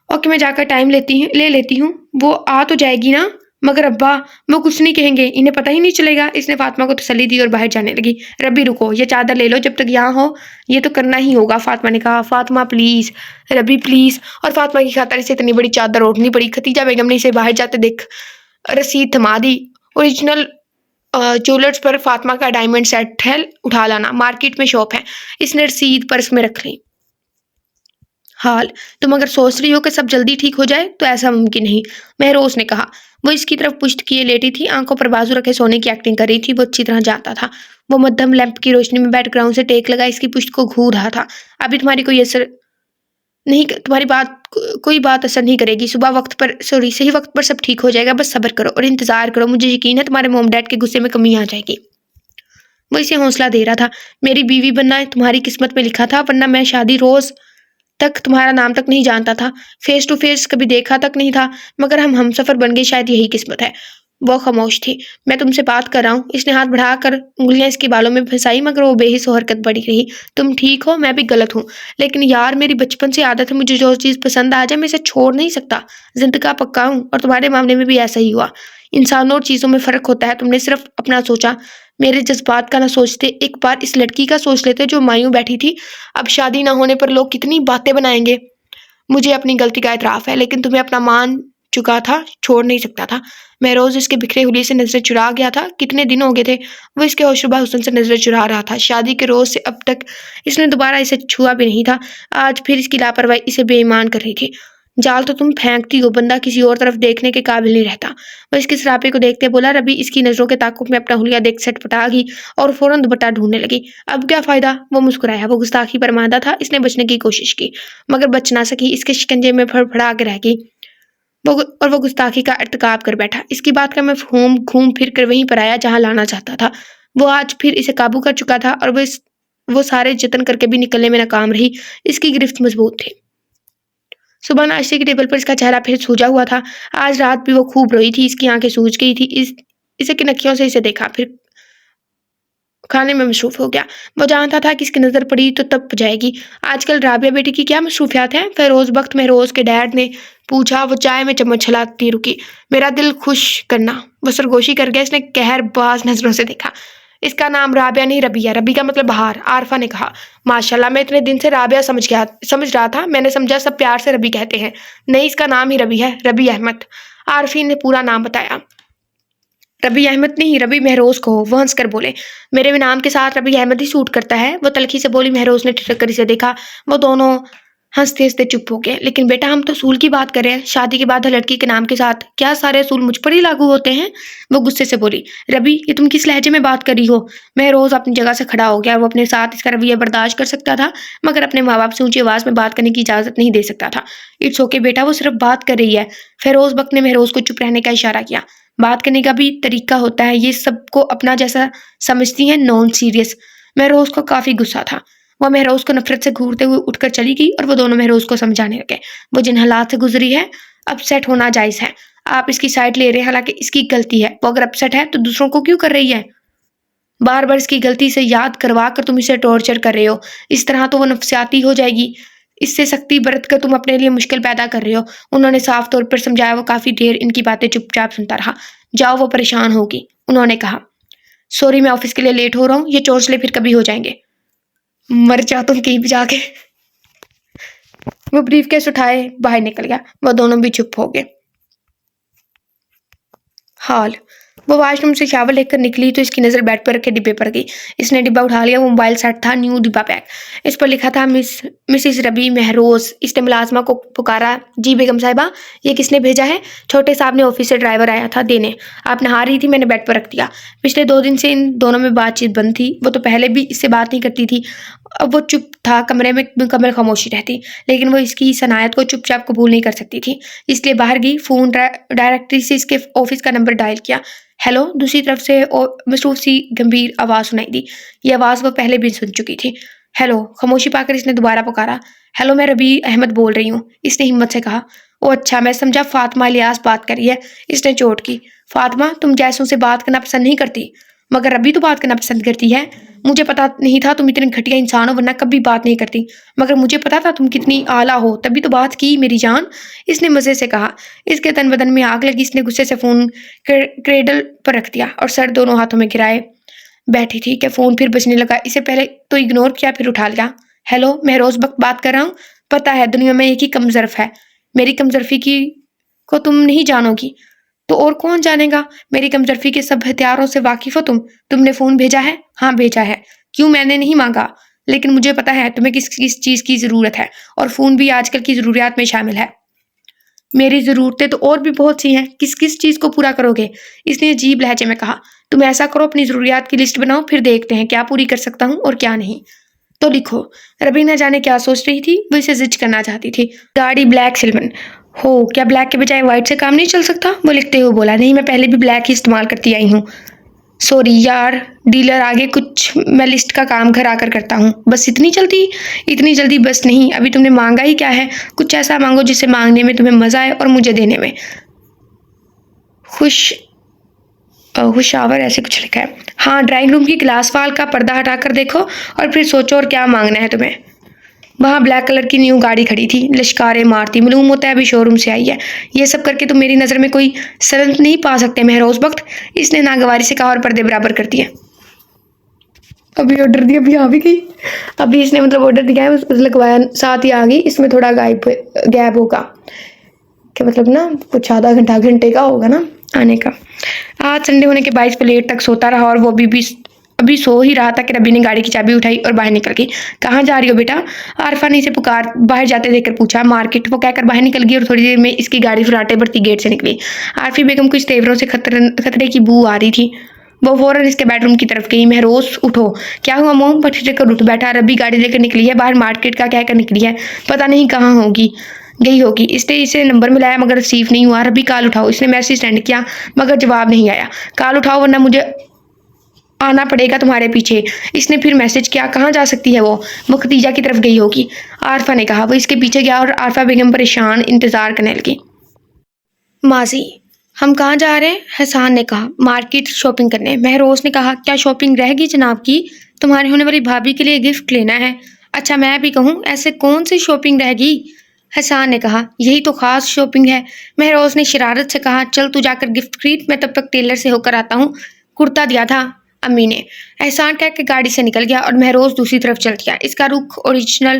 Speaker 1: اوکے میں جا کر ٹائم لے لیتی ہوں۔ وہ آ تو جائے گی نا؟ مگر ابا وہ کچھ نہیں کہیں گے، انہیں پتہ ہی نہیں چلے گا۔ اس نے فاطمہ کو تسلی دی اور باہر جانے لگی۔ ربی رکو، یہ چادر لے لو جب تک یہاں ہو، یہ تو کرنا ہی ہوگا، فاطمہ نے کہا۔ فاطمہ پلیز، ربی پلیز۔ اور فاطمہ کی خاطر اسے اتنی بڑی چادر اوڑھنی پڑی۔ ختیجہ بیگم نے اسے باہر جاتے دیکھ رسید تھما دی۔ اوریجنل جیولرز پر فاطمہ کا ڈائمنڈ سیٹ ہے، اٹھا لانا، مارکیٹ میں شاپ ہے۔ اس نے رسید پرس میں رکھ لی۔ حال تم اگر سوچ رہی ہو کہ سب جلدی ٹھیک ہو جائے تو ایسا ممکن نہیں، مہروز نے کہا۔ وہ اس کی طرف پشت کیے لیٹی تھی، آنکھوں پر بازو رکھے سونے کی ایکٹنگ کر رہی تھی۔ وہ اچھی طرح جانتا تھا۔ وہ مدھم لیمپ کی روشنی میں بیک گراؤنڈ سے ٹیک لگا اس کی پشت کو گھور رہا تھا۔ ابھی تمہاری کوئی بات اثر نہیں کرے گی۔ صحیح وقت پر سب ٹھیک ہو جائے گا، بس صبر کرو اور انتظار کرو۔ مجھے یقین ہے تمہارے موم ڈیڈ کے غصے میں کمی آ جائے گی۔ وہ اسے حوصلہ دے رہا تھا۔ میری بیوی بننا تمہاری قسمت میں لکھا تھا، ورنہ میں شادی روز تک تمہارا نام تک نہیں جانتا تھا، فیس ٹو فیس کبھی دیکھا تک نہیں تھا، مگر ہم سفر بن گئے، شاید یہی قسمت ہے۔ وہ خاموش تھی۔ میں تم سے بات کر رہا ہوں۔ اس نے ہاتھ بڑھا کر انگلیاں اس کے بالوں میں پھنسائی، مگر وہ بے حس و حرکت بڑی رہی۔ تم ٹھیک ہو، میں بھی غلط ہوں، لیکن یار میری بچپن سے عادت ہے، مجھے جو چیز پسند آ جائے میں اسے چھوڑ نہیں سکتا۔ زند کا پکا ہوں، اور تمہارے معاملے میں بھی ایسا ہی ہوا۔ انسانوں اور چیزوں میں فرق ہوتا ہے، تم نے صرف اپنا سوچا، میرے جذبات کا نہ سوچتے۔ ایک بار اس لڑکی کا سوچ لیتے جو مایوں بیٹھی تھی۔ اب شادی نہ ہونے پر لوگ کتنی باتیں بنائیں گے۔ مجھے اپنی غلطی کا اعتراف ہے، لیکن تمہیں اپنا مان چکا تھا، چھوڑ نہیں سکتا تھا۔ مہروز اس کے بکھرے حلیے سے نظریں چرا گیا تھا۔ کتنے دن ہو گئے تھے وہ اس کے ہوشربا حسن سے نظریں چرا رہا تھا۔ شادی کے روز سے اب تک اس نے دوبارہ اسے چھوا بھی نہیں تھا۔ آج پھر اس کی لاپرواہی اسے بے ایمان کر رہی تھی۔ جال تو تم پھینکتی ہو، بندہ کسی اور طرف دیکھنے کے قابل نہیں رہتا۔ وہ اس کے سراپے کو دیکھتے بولا۔ ربی اس کی نظروں کے تعاقب میں اپنا حلیہ دیکھ سٹ پٹا گئی اور فوراً دوپٹہ ڈھونڈنے لگی۔ اب کیا فائدہ؟ وہ مسکرایا۔ وہ گستاخی پر آمادہ تھا، اس نے بچنے کی کوشش کی مگر بچ نہ سکی، اس کے شکنجے میں پھڑا کے رہ گئی اور وہ گستاخی کا ارتکاب کر بیٹھا۔ اس کی بات کا مفہوم گھوم پھر کر وہیں پر آیا جہاں لانا چاہتا تھا۔ وہ آج پھر اسے قابو کر چکا تھا اور وہ سارے جتن کر کے بھی نکلنے میں ناکام رہی۔ اس کی گرفت مضبوط تھی۔ صبح ناشتے کی ٹیبل پر اس کا چہرہ پھر سوجا ہوا تھا۔ آج رات بھی وہ خوب روئی تھی، اس کی آنکھیں سوج گئی تھی۔ اسے کنکھیوں سے اسے دیکھا، پھر کھانے میں مصروف ہو گیا۔ وہ جانتا تھا کہ اس کی نظر پڑی تو تب جائے گی۔ آج کل رابعہ بیٹی کی کیا مصروفیات ہیں؟ مہروز کے ڈیڈ نے پوچھا۔ وہ چائے میں چمچ ہلاتی رکی۔ میرا دل خوش کرنا۔ وہ سرگوشی کر گیا۔ اس نے قہر باز نظروں سے دیکھا۔ اس کا نام رابعہ نہیں ربی ہے، ربی کا مطلب بہار، عارفہ نے کہا۔ ماشاءاللہ، میں اتنے دن سے رابعہ سمجھ رہا تھا، میں نے سمجھا سب پیار سے ربی کہتے ہیں۔ نہیں، اس کا نام ہی ربی ہے، ربی احمد۔ عارفین نے پورا نام بتایا۔ ربی احمد نہیں، ربی مہروز کو ہو، وہ ہنس کر بولے۔ میرے بھی نام کے ساتھ ربی احمد ہی سوٹ کرتا ہے، وہ تلخی سے بولی۔ مہروز نے ٹھٹک کر اسے دیکھا۔ وہ دونوں ہنستے ہنستے چپ ہو گئے۔ لیکن بیٹا، ہم تو اصول کی بات کر رہے ہیں، شادی کے بعد ہر لڑکی کے نام کے ساتھ کیا سارے اصول مجھ پر ہی لاگو ہوتے ہیں؟ وہ غصے سے بولی۔ ربی، یہ تم کس لہجے میں بات کر رہی ہو؟ مہروز اپنی جگہ سے کھڑا ہو گیا۔ وہ اپنے ساتھ اس کا رویہ برداشت کر سکتا تھا مگر اپنے ماں باپ سے اونچی آواز میں بات کرنے کی اجازت نہیں دے سکتا تھا۔ اٹس اوکے بیٹا، وہ صرف بات کر رہی ہے۔ فیروز بک نے مہروز کو چپ رہنے کا اشارہ کیا۔ بات کرنے کا بھی طریقہ ہوتا ہے، یہ سب کو اپنا جیسا سمجھتی ہیں، نان سیریس۔ مہروز کو کافی غصہ تھا۔ وہ مہروز کو نفرت سے گھورتے ہوئے اٹھ کر چلی گئی اور وہ دونوں مہروز کو سمجھانے لگے۔ وہ جن حالات سے گزری ہے، اپ سیٹ ہونا جائز ہے۔ آپ اس کی سائڈ لے رہے ہیں، حالانکہ اس کی غلطی ہے۔ وہ اگر اپ سیٹ ہے تو دوسروں کو کیوں کر رہی ہے؟ بار بار اس کی غلطی سے یاد کروا کر تم اسے ٹارچر کر رہے ہو۔ اس طرح تو وہ نفسیاتی ہو جائے گی۔ اس سے سختی برت کر تم اپنے لیے مشکل پیدا کر رہے ہو، انہوں نے صاف طور پر سمجھایا۔ وہ کافی دیر ان کی باتیں چپ چاپ سنتا رہا۔ جاؤ، وہ پریشان ہوگی، انہوں نے کہا۔ سوری، میں آفس کے لیے لیٹ ہو رہا ہوں، یہ چونچلے پھر کبھی ہو جائیں گے۔ مر جا تم کہیں بھی جا کے۔ وہ بریف کیس اٹھائے باہر نکل گیا۔ وہ دونوں بھی چپ ہو گئے۔ ہال۔ وہ واش روم سے شاور لے کر نکلی تو اس کی نظر بیڈ پر رکھے ڈبے پر گئی۔ اس نے ڈبہ اٹھا لیا۔ وہ موبائل سیٹ تھا، نیو ڈبہ پیک۔ اس پر لکھا تھا مسز ربی مہروز۔ اس نے ملازمہ کو پکارا۔ جی بیگم صاحبہ، یہ کس نے بھیجا ہے؟ چھوٹے صاحب نے آفس سے ڈرائیور آیا تھا دینے۔ آپ نہا رہی تھی، میں نے بیڈ پر رکھ دیا۔ پچھلے 2 دن سے ان دونوں میں بات چیت بند تھی۔ وہ تو پہلے بھی اس سے بات نہیں کرتی تھی۔ اب وہ چپ تھا، کمرے میں مکمل خاموشی رہتی، لیکن وہ اس کی صنعت کو چپ چاپ قبول نہیں کر سکتی تھی، اس لیے باہر گئی۔ فون ڈائریکٹری سے اس کے آفس کا نمبر ڈائل کیا۔ ہیلو، دوسری طرف سے مصروف سی گمبھیر آواز سنائی دی۔ یہ آواز وہ پہلے بھی سن چکی تھی۔ ہیلو، خاموشی پا کر اس نے دوبارہ پکارا۔ ہیلو، میں ربی احمد بول رہی ہوں، اس نے ہمت سے کہا۔ او اچھا، میں سمجھا فاطمہ الیاس بات کر رہی ہے، اس نے چوٹ کی۔ فاطمہ، تم جیسوں سے بات کرنا پسند نہیں کرتی، مگر ربی تو بات کرنا پسند کرتی ہے۔ مجھے پتا نہیں تھا تم اتنے گھٹیا انسان ہو، ورنہ کبھی بات نہیں کرتی، مگر مجھے پتا تھا تم کتنی اعلیٰ ہو، تبھی تو بات کی میری جان، اس نے مزے سے کہا۔ اس کے تن بدن میں آگ لگی۔ اس نے غصے سے فون کریڈل پر رکھ دیا اور سر دونوں ہاتھوں میں گرائے بیٹھی تھی کہ فون پھر بجنے لگا۔ اسے پہلے تو اگنور کیا، پھر اٹھا لیا۔ ہیلو، مہروز بات کر رہا ہوں۔ پتا ہے دنیا میں ایک ہی کم ظرف ہے، میری کم ظرفی کو تم نہیں جانو گی تو اور کون جانے گا؟ میری کم ظرفی کے سب ہتھیاروں سے واقف ہو تم نے فون بھیجا ہے؟ ہاں بھیجا ہے۔ کیوں؟ میں نے نہیں مانگا، لیکن مجھے پتا ہے تمہیں کس چیز کی ضرورت ہے، اور فون بھی آج کل کی ضروریات میں شامل ہے۔ میری ضرورتیں تو اور بھی بہت سی ہیں، کس چیز کو پورا کرو گے؟ اس نے عجیب لہجے میں کہا۔ تم ایسا کرو، اپنی ضروریات کی لسٹ بناؤ، پھر دیکھتے ہیں کیا پوری کر سکتا ہوں اور کیا نہیں۔ تو لکھو۔ ربی نہ جانے کیا سوچ رہی تھی، وہ اسے زج کرنا چاہتی تھی۔ گاڑی بلیک سلون ہو، کیا بلیک کے بجائے وائٹ سے کام نہیں چل سکتا؟ وہ لکھتے ہوئے بولا۔ نہیں، میں پہلے بھی بلیک ہی استعمال کرتی آئی ہوں۔ سوری یار ڈیلر، آگے کچھ میں لسٹ کا کام گھر آ کر کرتا ہوں۔ بس اتنی جلدی بس نہیں، ابھی تم نے مانگا ہی کیا ہے؟ کچھ ایسا مانگو جسے مانگنے میں تمہیں مزہ آئے اور مجھے دینے میں خوش آور، ایسے کچھ لکھا ہے۔ ہاں، ڈرائنگ روم کی گلاس وال کا پردہ ہٹا کر دیکھو اور پھر سوچو اور کیا مانگنا ہے تمہیں۔ وہاں بلیک کلر کی نیو گاڑی کھڑی تھی، لشکاریں مارتی، معلوم ہوتا ہے ابھی شو روم سے آئی ہے۔ یہ سب کر کے تم میری نظر میں کوئی سلطنت نہیں پا سکتے مہروز بخت، اس نے ناگواری سے کہا اور پردے برابر کر دیے۔ ابھی آرڈر دیا، ابھی آ بھی گئی۔ ابھی اس نے آرڈر دیا ہے، لگوایا، ساتھ ہی آ گئی۔ اس میں تھوڑا گیپ ہوگا کہ نا کچھ آدھا گھنٹے کا ہوگا نا آنے کا۔ آج سنڈے ہونے کے باعث وہ لیٹ تک سوتا رہا اور وہ ابھی سو ہی رہا تھا کہ ربی نے گاڑی کی چابی اٹھائی اور باہر نکل گئی۔ کہاں جا رہی ہو بیٹا؟ عارفہ نے اسے باہر جاتے دیکھ کر پوچھا۔ مارکیٹ، وہ کہہ کر باہر نکل گئی اور تھوڑی دیر میں اس کی گاڑی فراٹے بھرتی گیٹ سے نکلی۔ عارفی بیگم کچھ تیوروں سے خطرے کی بو آ رہی تھی۔ وہ فوراً اس کے بیڈ روم کی طرف گئی۔ مہروز اٹھو۔ کیا ہوا موم؟ پٹھے کر اٹھ بیٹھا۔ ربی گاڑی لے کر نکلی ہے باہر، مارکیٹ کا کہہ کر نکلی ہے، پتہ نہیں کہاں گئی ہوگی۔ اس نے اسے نمبر ملایا مگر ریسیو نہیں ہوا۔ ربی کال اٹھاؤ، اس نے میسج سینڈ کیا مگر جواب نہیں آیا۔ کال اٹھاؤ ورنہ مجھے آنا پڑے گا تمہارے پیچھے۔ اس نے پھر میسج کیا۔ کہاں جا سکتی ہے وہ ختیجہ کی طرف گئی ہوگی، عارفہ نے کہا۔ وہ اس کے پیچھے گیا اور عارفہ بیگم پریشان انتظار کرنے لگی۔ ماضی، ہم کہاں جا رہے ہیں؟ حسان نے کہا۔ مارکیٹ شاپنگ کرنے۔ مہروز نے کہا۔ کیا شاپنگ رہ گئی جناب کی؟ تمہاری ہونے والی بھابھی کے لیے گفٹ لینا ہے۔ اچھا میں بھی کہوں، ایسے کون سی شاپنگ رہ گئی؟ حسان نے کہا۔ یہی تو خاص شاپنگ ہے۔ مہروز نے شرارت سے کہا۔ چل تو جا کر گفٹ خرید، میں تب تک ٹیلر سے ہو کر آتا ہوں، کرتا دیا تھا امی نے۔ احسان کہہ کے گاڑی سے نکل گیا اور مہروز دوسری طرف چل دیا۔ اس کا رخ اوریجنل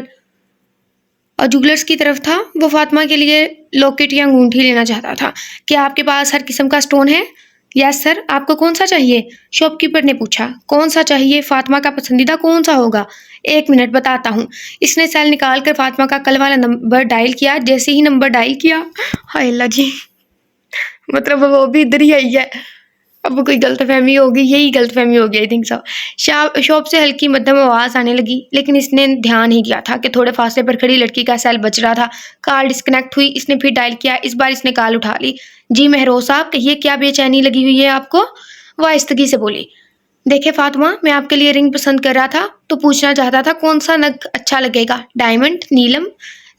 Speaker 1: اور جولرز کی طرف تھا۔ وہ فاطمہ کے لیے لاکٹ یا انگوٹھی لینا چاہتا تھا۔ کیا آپ کے پاس ہر قسم کا اسٹون ہے؟ یس سر، آپ کو کون سا چاہیے؟ شاپ کیپر نے پوچھا۔ کون سا چاہیے؟ فاطمہ کا پسندیدہ کون سا ہوگا؟ 1 منٹ بتاتا ہوں۔ اس نے سیل نکال کر فاطمہ کا کل والا نمبر ڈائل کیا۔ جیسے ہی نمبر ڈائل کیا، ہائے اللہ جی، مطلب وہ بھی ادھر ہی آئی ہے۔ اب کوئی غلط فہمی ہوگی، یہی غلط فہمی ہوگی آئی تھنک سو۔ شاپ سے ہلکی مدھم آواز آنے لگی، لیکن اس نے دھیان ہی دیا تھا کہ تھوڑے فاصلے پر کھڑی لڑکی کا سیل بج رہا تھا۔ کال ڈسکنیکٹ ہوئی۔ اس نے پھر ڈائل کیا۔ اس بار اس نے کال اٹھا لی۔ جی مہروز صاحب کہیے، کیا بے چینی لگی ہوئی ہے آپ کو؟ وہ آہستگی سے بولی۔ دیکھے فاطمہ، میں آپ کے لیے رنگ پسند کر رہا تھا تو پوچھنا چاہتا تھا کون سا نگ اچھا لگے گا، ڈائمنڈ، نیلم،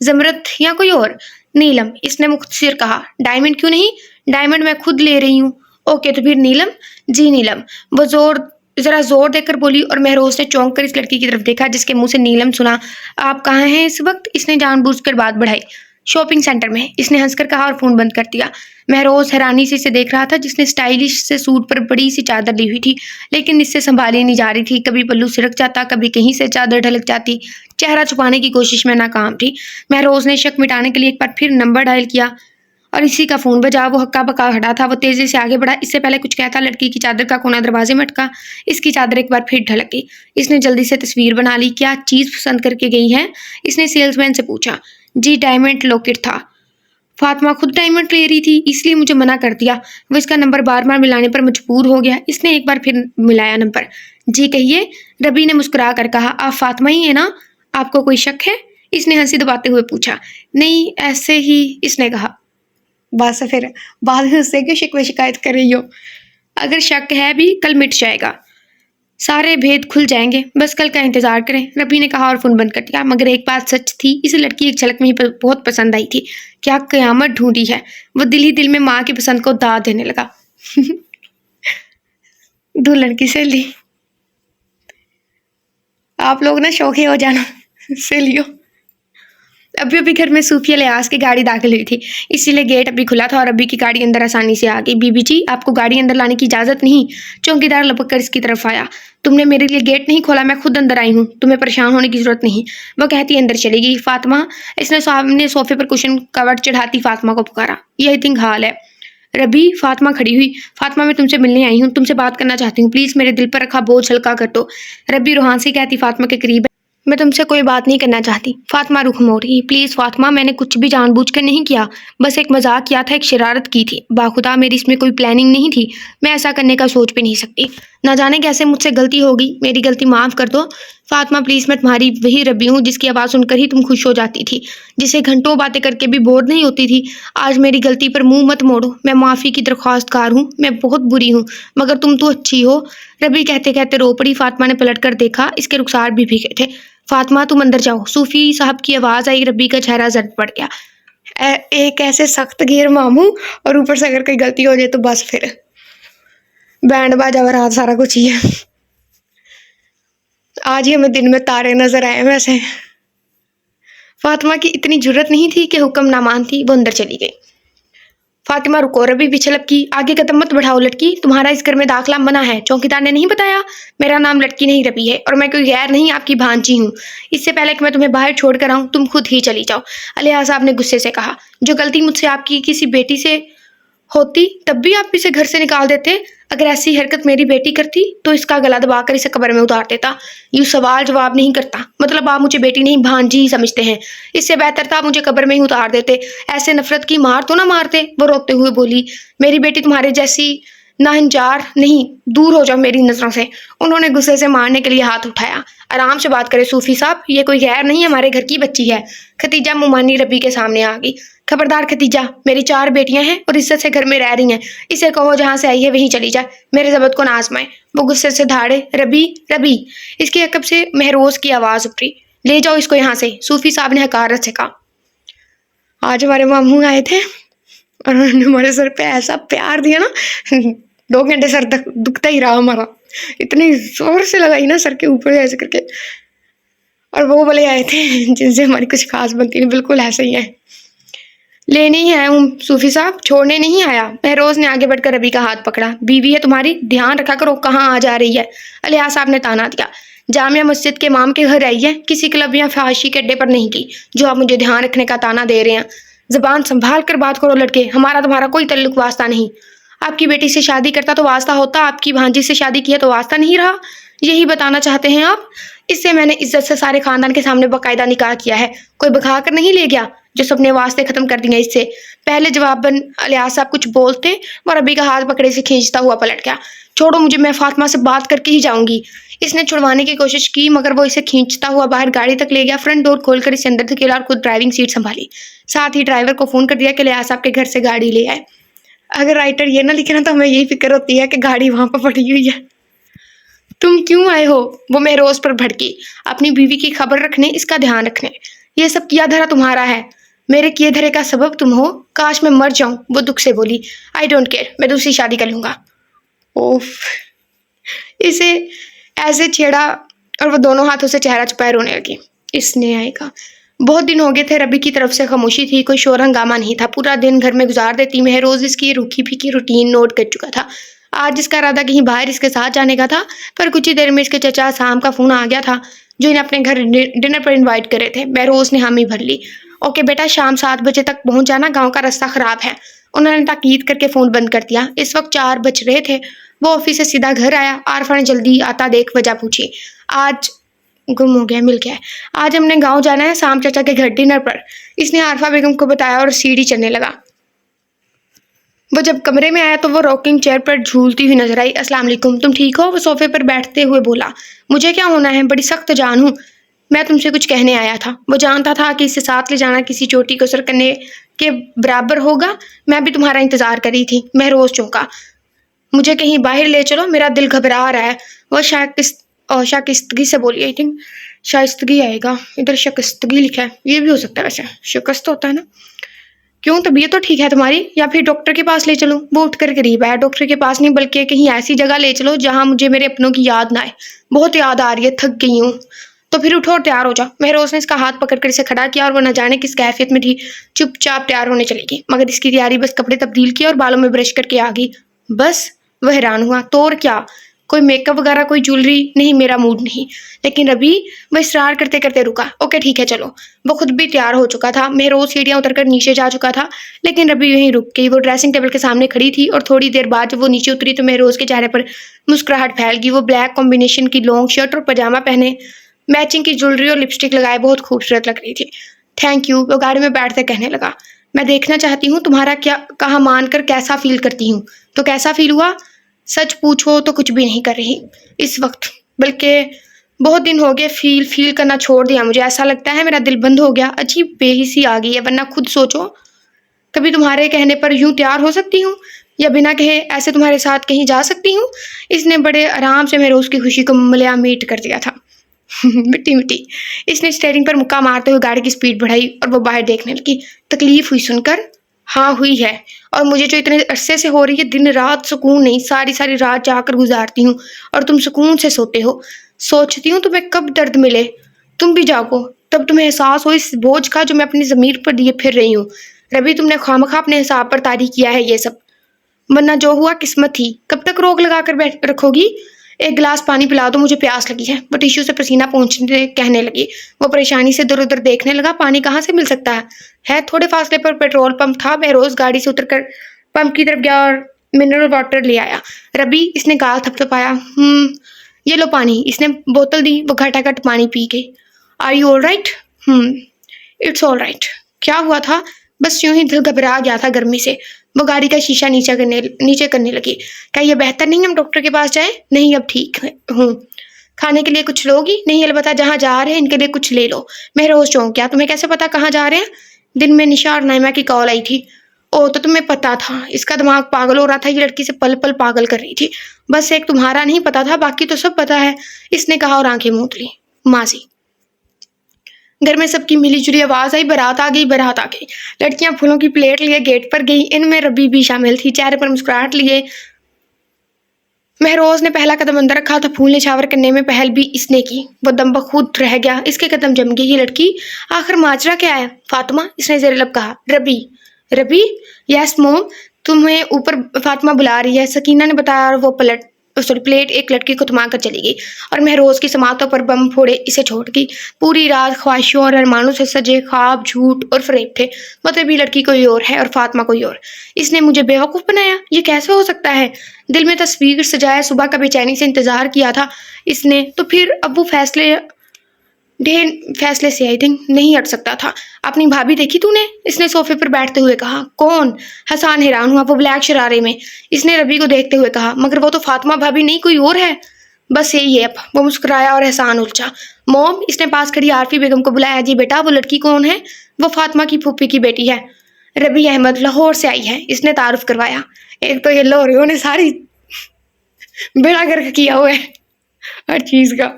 Speaker 1: زمرد یا کوئی اور؟ نیلم، اس نے مختصر کہا۔ ڈائمنڈ کیوں نہیں؟ ڈائمنڈ میں خود لے رہی ہوں۔ اوکے تو پھر نیلم۔ جی نیلم۔ وہ زور ذرا زور دے کر بولی اور مہروز نے چونک کر اس لڑکی کی طرف دیکھا جس کے منہ سے نیلم سنا۔ آپ کہاں ہیں اس وقت؟ اس نے جان بوجھ کر بات بڑھائی۔ شاپنگ سینٹر میں، اس نے ہنس کر کہا اور فون بند کر دیا۔ مہروز حیرانی سے اسے دیکھ رہا تھا جس نے اسٹائلش سے سوٹ پر بڑی سی چادر لی ہوئی تھی لیکن اس سے سنبھالی نہیں جا رہی تھی۔ کبھی پلو سرک جاتا، کبھی کہیں سے چادر ڈھلک جاتی۔ چہرہ چھپانے کی کوشش میں ناکام تھی۔ مہروز نے شک مٹانے کے لیے ایک بار پھر نمبر ڈائل کیا اور اسی کا فون بجا۔ وہ ہکا بکا کھڑا تھا۔ وہ تیزی سے آگے بڑھا۔ اس سے پہلے کچھ کہتا لڑکی کی چادر کا کونا دروازے میں اٹکا۔ اس کی چادر ایک بار پھر ڈھلک گئی۔ اس نے جلدی سے تصویر بنا لی۔ کیا چیز پسند کر کے گئی ہے؟ اس نے سیلز مین سے پوچھا۔ جی ڈائمنڈ لاکٹ تھا۔ فاطمہ خود ڈائمنڈ لے رہی تھی اس لیے مجھے منع کر دیا۔ وہ اس کا نمبر بار بار ملانے پر مجبور ہو گیا۔ اس نے ایک بار پھر ملایا نمبر۔ جی کہیے، ربی نے مسکرا کر کہا۔ آپ فاطمہ ہی ہیں نا؟ آپ کو کوئی شک ہے؟ اس نے ہنسی دباتے ہوئے پوچھا۔ نہیں ایسے ہی، اس نے کہا۔ بس پھر بعد میں اس سے کیوں شکوے شکایت کر رہی ہو؟ اگر شک ہے بھی کل مٹ جائے گا، سارے بھید کھل جائیں گے، بس کل کا انتظار کریں، ربی نے کہا اور فون بند کر دیا۔ مگر ایک بات سچ تھی، اسے لڑکی ایک جھلک میں ہی بہت پسند آئی تھی۔ کیا قیامت ڈھونڈی ہے! وہ دل ہی دل میں ماں کی پسند کو داد دینے لگا۔ دلہن کی سہیلی، آپ لوگ نا شوخی ہو جانا سہیلیوں۔ ابھی ابھی گھر میں صوفی الیاس کی گاڑی داخل ہوئی تھی، اسی لیے گیٹ ابھی کھلا تھا اور ابھی کی گاڑی اندر آسانی سے آ گئی۔ بی بی جی، آپ کو گاڑی اندر لانے کی اجازت نہیں۔ چوکیدار لپک کر اس کی طرف آیا۔ تم نے میرے لیے گیٹ نہیں کھولا، میں خود اندر آئی ہوں، تمہیں پریشان ہونے کی ضرورت نہیں، وہ کہتی اندر چلی گئی۔ فاطمہ، اس نے سامنے صوفے پر کشن کور چڑھاتی فاطمہ کو پکارا۔ یہ تنگ حال ہے۔ ربی، فاطمہ کھڑی ہوئی۔ فاطمہ میں تم سے ملنے آئی ہوں، تم سے بات کرنا چاہتی ہوں، پلیز میرے دل پر رکھا بوجھ ہلکا کر دو۔ ربی روحان سے کہتی فاطمہ کے قریب ہے۔ میں تم سے کوئی بات نہیں کرنا چاہتی۔ فاطمہ رخ موڑی۔ پلیز فاطمہ، میں نے کچھ بھی جان بوجھ کر نہیں کیا، بس ایک مذاق کیا تھا، ایک شرارت کی تھی، باخدا میری اس میں کوئی پلاننگ نہیں تھی، میں ایسا کرنے کا سوچ بھی نہیں سکتی، نہ جانے کیسے مجھ سے غلطی ہو گئی، میری غلطی معاف کر دو۔ فاطمہ پلیز، میں تمہاری وہی ربی ہوں جس کی آواز سن کر ہی تم خوش ہو جاتی تھی، جسے گھنٹوں باتیں کر کے بھی بور نہیں ہوتی تھی۔ آج میری غلطی پر منہ مت موڑو، میں معافی کی درخواست کار ہوں، میں بہت بری ہوں، مگر تم تو اچھی ہو۔ ربی کہتے کہتے رو پڑی۔ فاطمہ نے پلٹ کر دیکھا، اس کے رخسار بھی بھیگے تھے۔ فاطمہ تم اندر جاؤ، صوفی صاحب کی آواز آئی۔ ربی کا چہرہ زرد پڑ گیا۔ ایک ایسے سخت گیر ماموں، اور اوپر سے اگر کوئی غلطی ہو جائے تو بس پھر بینڈ باجا برات سارا کچھ ہی ہے۔ آج ہی ہمیں دن میں تارے نظر آئے۔ ویسے فاطمہ کی اتنی جرت نہیں تھی کہ حکم نہ مانتی، وہ اندر چلی گئی۔ فاطمہ رکو، ربی پیچھے لپکی۔ آگے قدم مت بڑھاؤ لڑکی، تمہارا اس گھر میں داخلہ منع ہے، چوکیدار نے نہیں بتایا؟ میرا نام لڑکی نہیں ربی ہے، اور میں کوئی غیر نہیں، آپ کی بھانجی ہوں۔ اس سے پہلے کہ میں تمہیں باہر چھوڑ کر آؤں، تم خود ہی چلی جاؤ، الیاس صاحب نے غصے سے کہا۔ جو غلطی مجھ سے آپ کی کسی بیٹی سے ہوتی تب بھی آپ اسے گھر سے نکال دیتے، اگر ایسی حرکت میری بیٹی کرتی تو اس کا گلا دبا کر اسے قبر میں اتار دیتا۔ یوں سوال جواب نہیں کرتا، مطلب آپ مجھے بیٹی نہیں بھانجی ہی سمجھتے ہیں، اس سے بہتر تھا آپ مجھے قبر میں ہی اتار دیتے، ایسے نفرت کی مار تو نہ مارتے۔ وہ روتے ہوئے بولی، میری بیٹی تمہارے جیسی ناہنجار نہیں، دور ہو جاؤ میری نظروں سے۔ انہوں نے غصے سے مارنے کے لیے ہاتھ اٹھایا۔ آرام سے بات کرے صوفی صاحب، یہ کوئی غیر نہیں، ہمارے گھر کی بچی ہے۔ ختیجہ ممانی ربی کے سامنے آ گئی۔ خبردار ختیجہ، میری 4 بیٹیاں ہیں اور عزت سے گھر میں رہ رہی ہیں، اسے کہو جہاں سے آئی ہے وہیں چلی جائے، میرے ضبط کو نہ آزمائے۔ وہ غصے سے دھاڑے۔ ربی، ربی، اس کے عقب سے مہروز کی آواز ابھری۔ لے جاؤ اس کو یہاں سے، صوفی صاحب نے حقارت سے کہا۔ آج ہمارے ماموں آئے تھے اور انہوں نے ہمارے سر پہ ایسا پیار دیا نا، 2 گھنٹے سر دکھتا ہی رہا ہمارا، اتنی زور سے لگائی نا سر کے اوپر ایسے کر کے۔ اور وہ بولے آئے تھے جن سے ہماری کچھ خاص بنتی نہیں، بالکل ایسے ہی ہے۔ لینے ہی آیا ہوں صوفی صاحب، چھوڑنے نہیں آیا۔ مہروز نے آگے بڑھ کر ربی کا ہاتھ پکڑا۔ بیوی ہے تمہاری، دھیان رکھا کرو کہاں آ جا رہی ہے، الیاس صاحب نے تانا دیا۔ جامعہ مسجد کے امام کے گھر آئی ہے، کسی کلب یا فحاشی کے اڈے پر نہیں کی، جو آپ مجھے دھیان رکھنے کا تانا دے رہے ہیں۔ زبان سنبھال کر بات کرو لڑکے، ہمارا تمہارا کوئی تعلق واسطہ نہیں۔ آپ کی بیٹی سے شادی کرتا تو واسطہ ہوتا، آپ کی بھانجی سے شادی کیا تو واسطہ نہیں رہا، یہی بتانا چاہتے ہیں آپ؟ اس سے میں نے عزت سے سارے خاندان کے سامنے باقاعدہ نکاح کیا ہے، کوئی بکھا کر نہیں لے گیا جو سب نے واسطے ختم کر دیے۔ اس سے پہلے جواباً الیاس صاحب کچھ بولتے اور ربی کا ہاتھ پکڑے سے کھینچتا ہوا پلٹ گیا۔ چھوڑو مجھے، میں فاطمہ سے بات کر کے ہی جاؤں گی۔ اس نے چھڑوانے کی کوشش کی مگر وہ اسے کھینچتا ہوا باہر گاڑی تک لے گیا۔ فرنٹ ڈور کھول کر اسے اندر دھکیلا اور خود ڈرائیونگ سیٹ سنبھالی، ساتھ ہی ڈرائیور کو فون کر دیا کہ الیاس صاحب کے گھر سے گاڑی لے آئے۔ اگر رائٹر یہ نہ لکھے نا تو ہمیں یہی فکر ہوتی ہے کہ گاڑی وہاں پہ پڑی ہوئی ہے۔ تم کیوں آئے ہو؟ وہ مہروز پر بھڑکی۔ اپنی بیوی کی خبر رکھنے، اس کا دھیان رکھنے، یہ سب کیا دھرا تمہارا ہے، میرے کیے دھرے کا سبب تم ہو، کاش میں مر جاؤں۔ وہ دکھ سے بولی۔ آئی ڈونٹ کیئر، میں دوسری شادی کر لوں گا۔ اوف، اسے ایسے چھیڑا اور وہ دونوں ہاتھوں سے چہرہ چھپائے رونے لگی۔ اس نے آئے کہا بہت دن ہو گئے تھے، ربی کی طرف سے خاموشی تھی، کوئی شور ہنگامہ نہیں تھا، پورا دن گھر میں گزار دیتی، مہروز اس کی روکھی پھیکی روٹین نوٹ کر چکا تھا۔ آج اس کا ارادہ کہیں باہر اس کے ساتھ جانے کا تھا، پر کچھ ہی دیر میں اس کے چچا سام کا فون آ گیا تھا جو انہیں اپنے گھر ڈنر پر انوائٹ کرے تھے۔ مہروز نے حامی بھر لی۔ اوکے بیٹا، شام 7 بجے تک پہنچ جانا، گاؤں کا راستہ خراب ہے۔ انہوں نے تاکید کر کے فون بند کر دیا۔ اس وقت 4 بج رہے تھے۔ وہ آفس سے سیدھا گھر آیا۔ عارفہ نے جلدی آتا دیکھ وجہ پوچھی۔ آج گم ہو گیا، مل گیا۔ آج ہم نے گاؤں جانا ہے، سام چچا کے گھر ڈنر پر۔ اس نے عارفہ بیگم کو بتایا اور سیڑھی چڑھنے لگا۔ وہ جب کمرے میں آیا تو وہ راکنگ چیئر پر جھولتی ہوئی نظر آئی۔ السلام علیکم، تم ٹھیک ہو؟ وہ صوفے پر بیٹھتے ہوئے بولا۔ مجھے کیا ہونا ہے، بڑی سخت جان ہوں۔ میں تم سے کچھ کہنے آیا تھا۔ وہ جانتا تھا کہ اسے ساتھ لے جانا کسی چوٹی کو سر کرنے کے برابر ہوگا۔ میں بھی تمہارا انتظار کر رہی تھی۔ مہروز چونکا۔ مجھے کہیں باہر لے چلو، میرا دل گھبرا رہا ہے۔ وہ شائستگی سے بولی۔ آئی تھنک شائستگی آئے گا، ادھر شکستگی لکھا ہے، یہ بھی ہو سکتا ہے، ویسے شکست ہوتا ہے نا۔ کیوں، طبیعت تو ٹھیک ہے تمہاری؟ یا پھر ڈاکٹر کے پاس لے چلوں؟ وہ اٹھ کر قریب آیا۔ ڈاکٹر کے پاس نہیں، بلکہ کہیں ایسی جگہ لے چلو جہاں مجھے میرے اپنوں کی یاد نہ آئے۔ بہت یاد آ رہی ہے، تھک گئی ہوں۔ تو پھر اٹھو اور تیار ہو جاؤ۔ مہروز نے اس کا ہاتھ پکڑ کر اسے کھڑا کیا اور وہ نہ جانے کس کیفیت میں تھی، چپ چاپ تیار ہونے چلے گی، مگر اس کی تیاری بس کپڑے تبدیل کیے اور بالوں میں برش کر کے آ گئی۔ بس؟ وہ حیران ہوا۔ تو اور کیا، کوئی میک اپ وغیرہ، کوئی جولری نہیں، میرا موڈ نہیں۔ لیکن ربی، وہ اصرار کرتے کرتے رکا۔ اوکے ٹھیک ہے چلو۔ وہ خود بھی تیار ہو چکا تھا۔ مہروز سیڑھیاں اتر کر نیچے جا چکا تھا، لیکن ربی یہیں رک گئی۔ وہ ڈریسنگ ٹیبل کے سامنے کھڑی تھی اور تھوڑی دیر بعد جب وہ نیچے اتری تو مہروز کے چہرے پر مسکراہٹ پھیل گئی۔ وہ بلیک کمبینیشن کی لانگ شرٹ اور پاجامہ پہنے، میچنگ کی جولری اور لپسٹک لگائے بہت خوبصورت لگ رہی تھی۔ تھینک یو، وہ گاڑی میں بیٹھتے کہنے لگا۔ میں دیکھنا چاہتی ہوں تمہارا کیا کہا مان کر کیسا فیل کرتی ہوں۔ تو کیسا فیل ہوا؟ سچ پوچھو تو کچھ بھی نہیں کر رہی اس وقت، بلکہ بہت دن ہو گئے فیل کرنا چھوڑ دیا۔ مجھے ایسا لگتا ہے میرا دل بند ہو گیا، عجیب بے حسی آ گئی ہے، ورنہ خود سوچو، کبھی تمہارے کہنے پر یوں تیار ہو سکتی ہوں یا بنا کہے ایسے تمہارے ساتھ کہیں جا سکتی ہوں۔ اس نے بڑے آرام سے مہروز کی خوشی کو ملیا میٹ کر دیا تھا۔ مٹی مٹی۔ اس نے اسٹیئرنگ پر مکہ مارتے ہوئے گاڑی کی سپیڈ بڑھائی اور وہ باہر دیکھنے لگی۔ تکلیف ہوئی سن کر؟ ہاں ہوئی ہے، اور مجھے جو اتنے عرصے سے ہو رہی ہے، دن رات سکون نہیں، ساری رات جا کر گزارتی ہوں اور تم سکون سے سوتے ہو۔ سوچتی ہوں تمہیں کب درد ملے، تم بھی جاگو، تب تمہیں احساس ہو اس بوجھ کا جو میں اپنی ضمیر پر لیے پھر رہی ہوں۔ ربی، تم نے خوامخواہ اپنے حساب پر طاری کیا ہے یہ سب، ورنہ جو ہوا قسمت تھی۔ کب تک روک لگا کر رکھو گی؟ ایک گلاس پانی پلا دو، مجھے پیاس لگی ہے۔ وہ ٹیشو سے پسینہ پہنچنے کہنے لگی۔ وہ پریشانی سے ادھر ادھر دیکھنے لگا۔ پانی کہاں سے مل سکتا ہے؟ تھوڑے فاصلے پر پیٹرول پمپ تھا۔ مہروز گاڑی سے اتر کر پمپ کی طرف گیا اور منرل واٹر لے آیا۔ ربی، اس نے گال تھپتھپایا۔ یہ لو پانی۔ اس نے بوتل دی۔ وہ گھٹا گھٹ پانی پی گئی۔ Are you all right? It's all right. کیا ہوا تھا؟ بس یوں ہی دل گھبرا گیا تھا گرمی سے۔ وہ گاڑی کا شیشہ نیچے کرنے لگی۔ کیا یہ بہتر نہیں ہم ڈاکٹر کے پاس جائیں؟ نہیں، اب ٹھیک ہوں۔ کھانے کے لیے کچھ لوگی؟ نہیں، البتہ جہاں جا رہے ہیں ان کے لیے کچھ لے لو۔ مہروز چونک گیا۔ تمہیں کیسے پتا کہاں جا رہے ہیں؟ دن میں نشا اور نائمہ کی کال آئی تھی۔ او، تو تمہیں پتا تھا۔ اس کا دماغ پاگل ہو رہا تھا، یہ لڑکی سے پل پل پاگل کر رہی تھی۔ بس ایک تمہارا نہیں پتا تھا، باقی تو سب پتا ہے، اس نے کہا اور آنکھیں موند لی۔ ماضی۔ گھر میں سب کی ملی جلی آواز آئی، بارات آ گئی، بارات آ گئی۔ لڑکیاں پھولوں کی پلیٹ لیے گیٹ پر گئی، ان میں ربی بھی شامل تھی۔ چہرے پر مسکراہٹ لیے مہروز نے پہلا قدم اندر رکھا تو پھول نچھاور کرنے میں پہل بھی اس نے کی۔ وہ دم بخود رہ گیا، اس کے قدم جم گئی۔ یہ لڑکی، آخر ماجرا کیا ہے؟ فاطمہ، اس نے زیر لب کہا۔ ربی، یس موم، تمہیں اوپر فاطمہ بلا رہی ہے، سکینہ نے بتایا، اور وہ پلیٹ ایک لڑکی کو تھما کر چلی گئی اور مہروز کی سماعتوں پر بم پھوڑے اسے چھوڑ گئی۔ پوری رات خواہشوں اور ارمانوں سے سجے خواب جھوٹ اور فریب تھے۔ مطلب یہ لڑکی کوئی اور ہے اور فاطمہ کوئی اور۔ اس نے مجھے بیوقوف بنایا، یہ کیسے ہو سکتا ہے؟ دل میں تصویر سجائے صبح کا بے چینی سے انتظار کیا تھا اس نے، تو پھر اب وہ فیصلے سے آئی تھنک نہیں ہٹ سکتا تھا۔ اپنی بھابھی دیکھی تو نے؟ اس نے صوفے پر بیٹھتے ہوئے کہا۔ کون؟ حسان حیران ہوا۔ وہ بلیک شرارے میں۔ اس نے ربی کو دیکھتے ہوئے کہا، مگر وہ تو فاطمہ بھابھی نہیں، کوئی اور ہے۔ بس یہی ہے اب۔ وہ مسکرایا اور احسان الجھا۔ موم، اس نے پاس کھڑی عارفی بیگم کو بلایا۔ جی بیٹا، وہ لڑکی کون ہے؟ وہ فاطمہ کی پھوپھی کی بیٹی ہے، ربی احمد، لاہور سے آئی ہے، اس نے تعارف کروایا۔ ایک تو یہ لاہوریوں نے ساری بیڑا گرک کیا ہوا ہے ہر چیز کا۔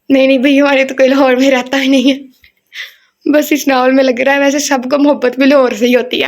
Speaker 1: نہیں بھئی، ہمارے تو کوئی لاہور میں رہتا ہی نہیں ہے، بس اس ناول میں لگ رہا ہے۔ ویسے سب کو محبت بھی لاہور سے ہی ہوتی ہے۔